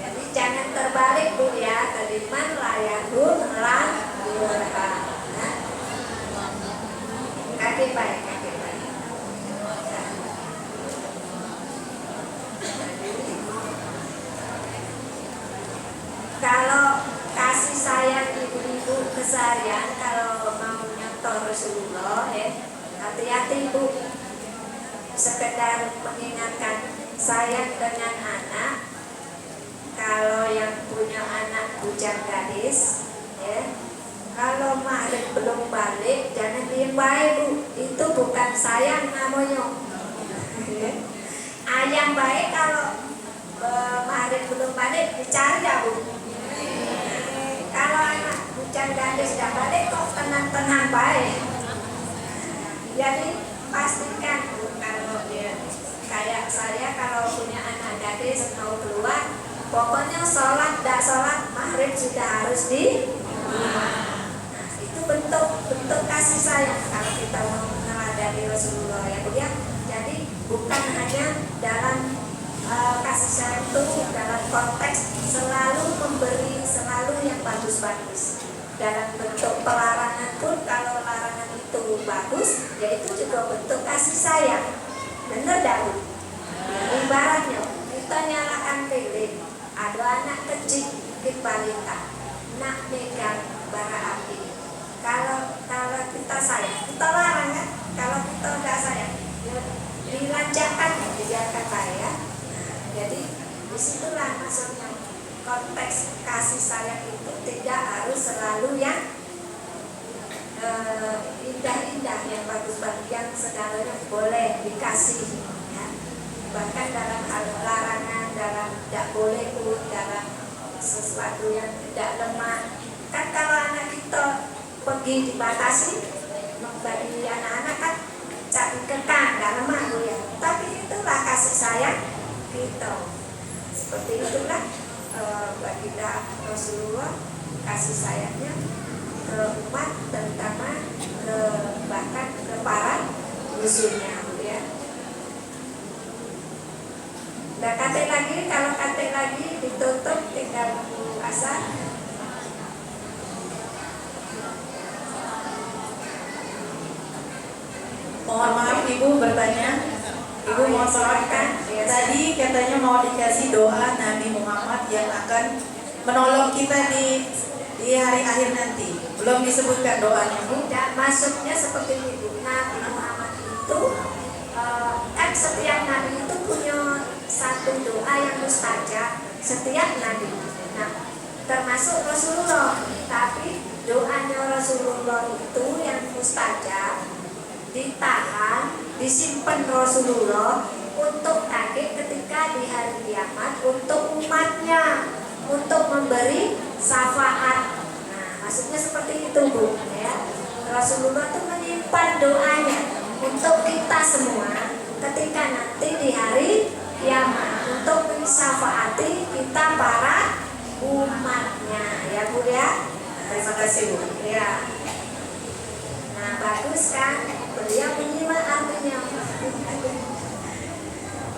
Jadi jangan terbalik Bu ya. Tadi man layahun lang yurha. Kaki baik, kaki. Kalau kasih sayang ibu-ibu keseharian, kalau mau nyontoh Rasulullah, hati-hati Bu. Sekedar mengingatkan sayang dengan anak. Kalau yang punya anak bujang gadis, kalau maghrib belum balik, jangan diem baik Bu. Itu bukan sayang namanya. Ayang baik kalau maghrib belum balik dicari ya Bu. Kalau anak bujang gadis sudah balik kok tenang-tenang baik. Jadi pastikan Bu, kalau dia kayak saya kalau punya anak gadis mau keluar, pokoknya sholat, tidak sholat, maghrib sudah harus di rumah. Nah, itu bentuk kasih sayang kalau kita mau meneladani Rasulullah ya Bu ya. Jadi bukan hanya dalam kasih sayang itu dalam konteks selalu memberi, selalu yang bagus-bagus. Dalam bentuk pelarangan pun, kalau larangan itu bagus, ya itu juga bentuk kasih sayang. Benar dah Bu? Ibaratnya kita nyalakan lilin, ada anak kecil mungkin balita nak megang bara api. Kalau kita sayang, kita larang kan? Kalau kita udah sayang, dilancarkan, dibiarkan bayar. Nah, jadi disitulah maksudnya konteks kasih sayang itu tidak harus selalu yang indah-indah, yang bagus-bagus, yang segalanya boleh dikasih ya. Bahkan dalam hal larangan, dalam tidak boleh pun, dalam sesuatu yang tidak lemah. Kan kalau anak kita pergi dibatasi, bagi anak-anak kan cari kekang, tidak lemah Bu ya. Tapi itulah kasih sayang kita. Seperti itulah baginda Rasulullah kasih sayangnya ke umat, terutama bahkan ke para musuhnya ya. Nah, kate lagi, kalau kate lagi ditutup tinggal puasa. Mohon maaf Ibu bertanya. Ibu mohon maaf kan, tadi katanya mau dikasih doa Nabi Muhammad yang akan menolong kita di hari akhir nanti. Belum disebutkan doanya Bu. Tidak, maksudnya seperti itu. Nabi Muhammad itu kan setiap nabi itu punya satu doa yang mustajab, setiap nabi. Nah, termasuk Rasulullah. Tapi doanya Rasulullah itu yang mustajab ditahan, disimpan Rasulullah untuk nanti ketika di hari kiamat untuk umatnya, untuk memberi syafaat. Nah, maksudnya seperti itu Bu ya. Rasulullah itu menyimpan doanya untuk kita semua ketika nanti di hari kiamat untuk mensyafaati kita para umatnya ya Bu ya. Terima kasih Bu. Ya. Nah, bagus kan? Beliau menyimak artinya.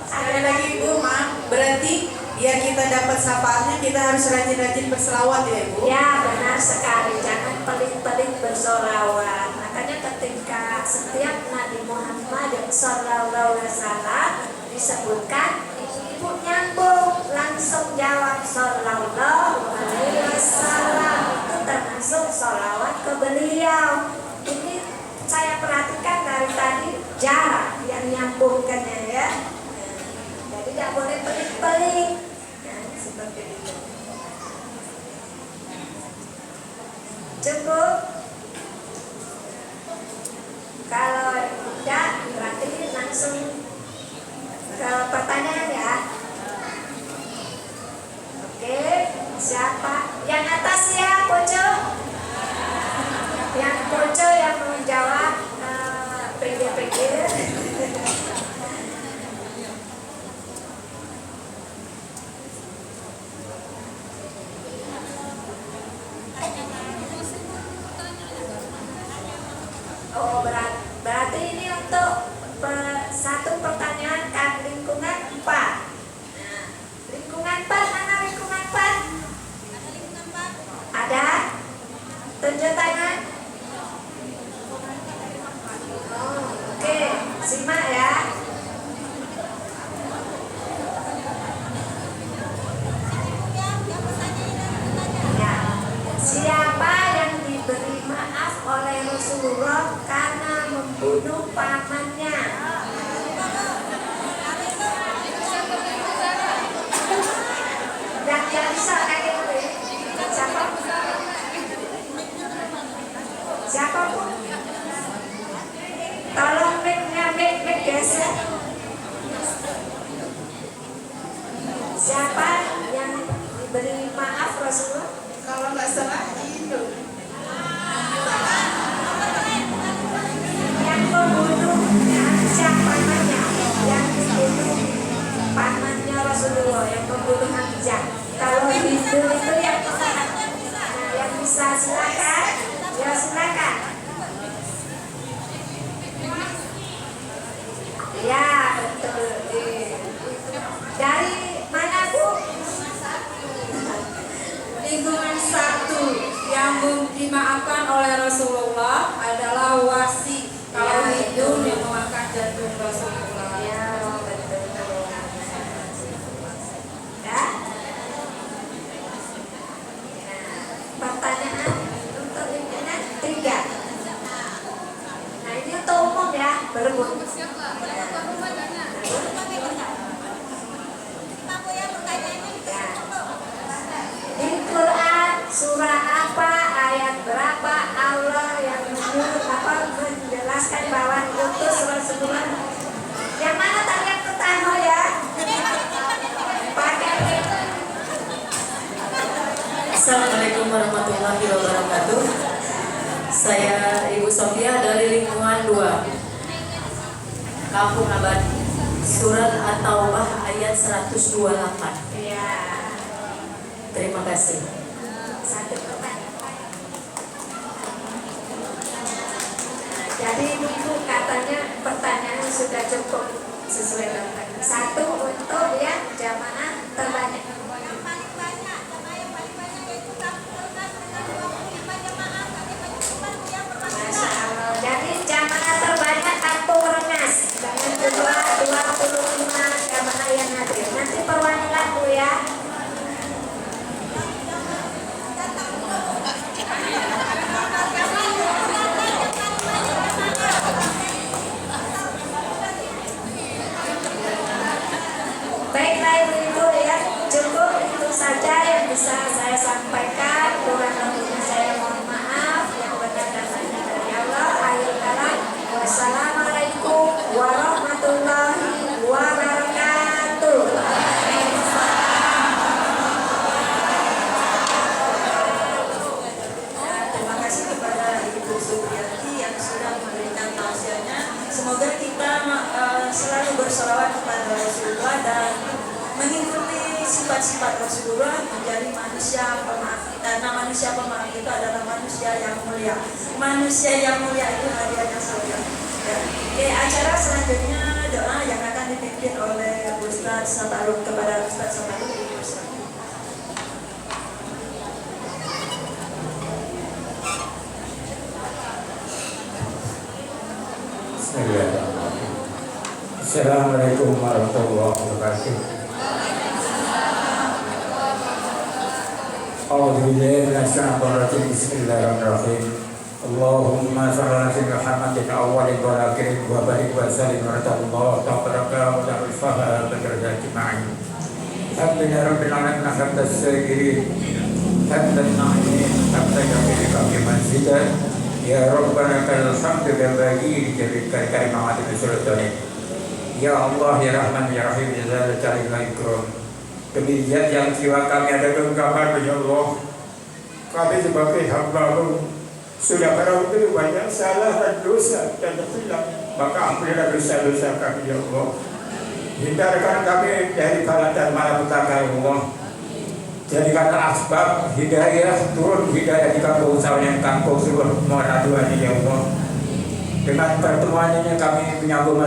Sekali lagi Bu, maaf, berarti biar kita dapat syafaatnya kita harus rajin-rajin berselawat ya Bu. Ya, benar sekali. Jangan pelit-pelit bersolawat. Makanya ketika setiap Nabi Muhammad sallallahu alaihi wasallam disebutkan, ibu nyambung langsung jawab sallallahu alaihi wasallam. Itu termasuk solawat ke beliau. Ini saya perhatikan dari tadi jarang yang nyambungkannya ya. Jadi tidak boleh pelit-pelit. Nah, seperti itu. Cukup. Kalau tidak berarti langsung ke pertanyaan ya. Oke. Siapa yang diberi maaf Rasulullah? Kalau nggak salah itu. Yang membunuh siapa namanya? Yang membunuh pamannya Rasulullah, yang membunuh Hamzah. Kalau Hindu itu yang mana? Nah, yang bisa silakan. Ya silakan. Ya betul. Dari mana Bu? Lingkungan satu yang dimaafkan oleh Rasulullah adalah wasi. Kalau Ya, Hindu betul. memakan jantung Rasulullah. Ya betul. Ya. Pertanyaan untuk pimpinan 3. Nah ini untuk umum ya, berebut. Di Quran surah apa, ayat berapa Allah yang menjelaskan bahwa diutus Rasulullah? Yang mana tadi yang pertama ya? Pakai itu. Assalamualaikum warahmatullahi wabarakatuh. Saya Ibu Sofia dari lingkungan 2 Kampung Abadi. Surat At-Taubah ayat 128. Ya, Terima kasih. satu pertanyaan. Jadi Ibu katanya pertanyaan sudah cukup sesuai dengan tadi. Satu untuk yang jamaah terbanyak. Masya Allah. Jadi jamaah terbanyak atau rengas dengan jumlah 25 jamaah yang hadir. Nanti perwakilan Bu ya. Baiklah Ibu ya, cukup itu saja yang bisa saya sampaikan. Kurang lebihnya saya mohon maaf. Yang benar dan benar dari Allah. Akhir kalam. Wassalamualaikum warahmatullahi wabarakatuh. Terima kasih kepada Ibu Supriyati yang sudah memberikan tausiahnya. Semoga kita selalu bersolawat kepada Rasulullah dan mengikuti sifat-sifat Rasulullah menjadi manusia pemaaf. Karena manusia pemaaf itu adalah manusia yang mulia. Manusia yang mulia itu hadiahnya surga. Ya. Oke, acara selanjutnya doa yang akan dipimpin oleh Ustaz Sataruk kepada Ustaz Sataruk. Bismillahirrahmanirrahim. Assalamualaikum warahmatullahi wabarakatuh. A'udzubillahi minasyaitonir rajim. Bismillahirrahmanirrahim. Allahumma shalli ala sayyidina Muhammadin awwalin wa akhirin wa barik wa sallim ala Allah tabaraka wa ta'ala badarajati ma'in. Alhamdulillahi rabbil alamin hamdan sayyidin hamdan na'imin hamdan yamilika bimanzidah. Ya Rabbana kal hamdu bil bagi jabikal karimati bisultani. Ya Allah ya Rahman ya Rahim ya Zal Jalil wal Ikram. Demi zat yang jiwa kami ada genggaman ya Allah. Kami sebagai hamba-Mu sudah berbuat banyak salah dan dosa dan tersilap. Maka ampunilah dosa-dosa kami ya Allah. Hindarkan kami dari bala dan malapetaka ya Allah. Jadikanlah asbab hidayah turun hidayah di kampung usaha kampung seluruh Moraduan ya Allah. Dengan pertemuan ini kami menyambung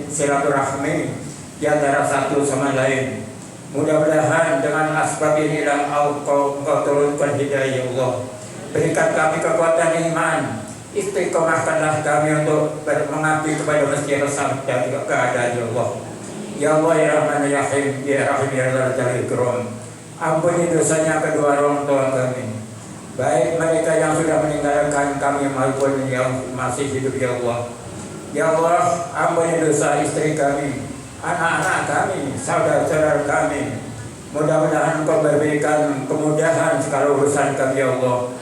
silaturahmi di antara satu sama lain. Mudah-mudahan dengan asbab inilah Engkau turunkan hidayah ya Allah. Berikan kami kekuatan iman. Istiqomahkanlah kami untuk mengabdi kepada Masjid Rasul dan keadaan ya Allah. Ya Allah ya Rahman ya Rahim ya Rahim ya Zal Jalil Ikram. Ampuni dosanya kedua orang tua kami, baik mereka yang sudah meninggalkan kami maupun yang masih hidup ya Allah. Ya Allah, ampuni dosa istri kami, anak-anak kami, saudara-saudara kami. Mudah-mudahan Engkau memberikan kemudahan segala urusan kami ya Allah.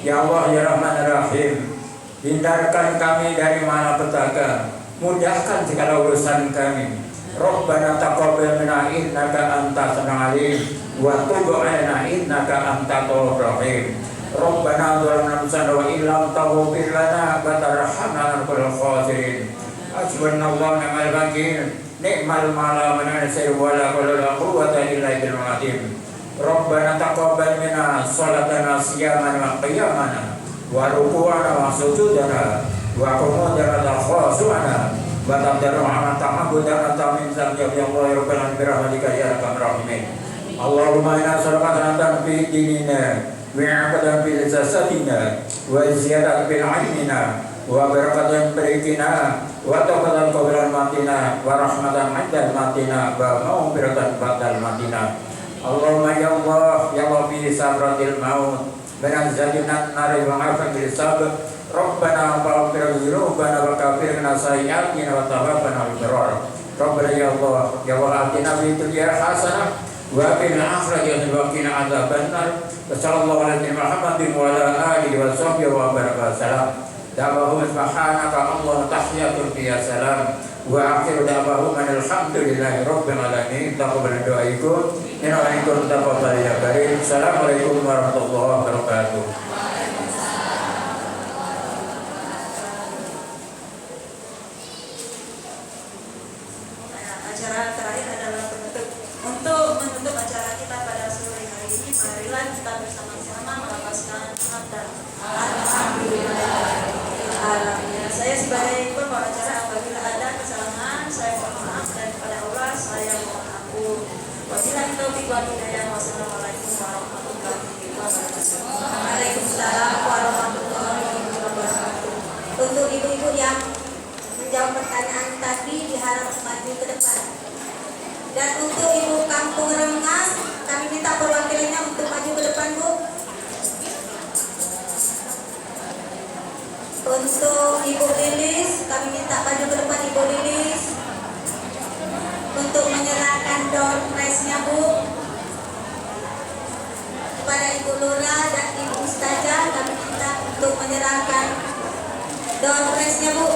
Ya Allah ya Rahman ya Rahim, hindarkan kami dari malapetaka, mudahkan segala urusan kami. Rabbana taqabbal minna innaka antas samiul alim wa tub 'alaina innaka antat tawwabur rahim. Rabbana zalamna anfusana wa illam taghfir lana wa tarhamna lanakunanna minal khasirin. Hasbunallahu wa ni'mal wakeel. Ni'mal mawla wa ni'mal nasir wa la hawla wa la quwwata illa billah. Rabbana taqabbal minna salatana siyamana wa qiyamana wa ruku'ana wa sujudana wa qumudana wa khushu'ana wa tadarru'ana ta'abbudana ta'min zambi ya Allah ya rabbal alamin birahmatika ya arhamar rahimin. Allahumma inna nas'aluka fi dinina wa 'afatan fi jasadina wa ziyadatan fi 'ilmina wa barakatan fi rizqina wa tawbatan qabla matina wa rahmatan 'inda matina wa maghfiratan ba'da matina. Allahumma ya Allah ya Rabbi sabratil maut banazzatina nari wa afan bil sabr. Rabbana faghfir dzunubana wa kaffirna sayyi'atina wa tawaffana bil abrar. Rabbana ya Allah atina fid dunya hasanah wa fil akhirati hasanah wa qina adzabannar. Sallallahu alaihi Muhammadin wa ala alihi wa sahbihi wa baraka salam. Da'wahum subhanaka Allah tahiyatun fiya salam wa akhiru da'wahum alhamdulillahi rabbil alamin. Taqabbal doaikum innakum taqabbal ya karim. Assalamualaikum warahmatullahi wabarakatuh. Acara terakhir adalah penutup. Untuk menutup acara kita pada sore hari ini, marilah kita bersama-sama melafazkan hamdan. Alhamdulillah. Saya sebagai pembawa acara, apabila ada kesalahan saya mohon maaf, dan kepada Allah saya mohon ampun. Wabillahi taufiq wal hidayah. Wassalamualaikum warahmatullahi wabarakatuh. Waalaikumsalam warahmatullahi wabarakatuh. Untuk ibu-ibu yang menjawab pertanyaan tadi diharap maju ke depan. Dan untuk ibu kampung Rengas, kami minta perwakilannya untuk maju ke depan, Bu. Untuk Ibu Lilis, kami minta maju ke depan, Ibu Lilis, untuk menyerahkan door prize-nya, Bu. Kepada Ibu Lura dan Ibu Ustazah, kami minta untuk menyerahkan door prize-nya, Bu.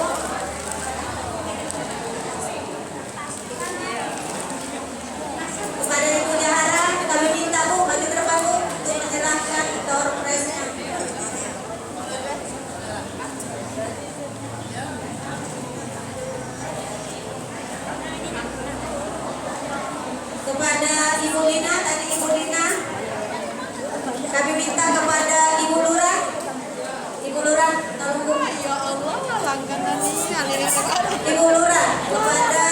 Kepada Ibu Jahara, kami minta, Bu, maju ke depan, Bu, untuk menyerahkan door prize-nya. Kepada Ibu Lina, tadi Ibu Lina, kami minta kepada Ibu Lura. Ibu Lura, tolong Bu. Ya Allah, langganan ini. Ibu Lura, kepada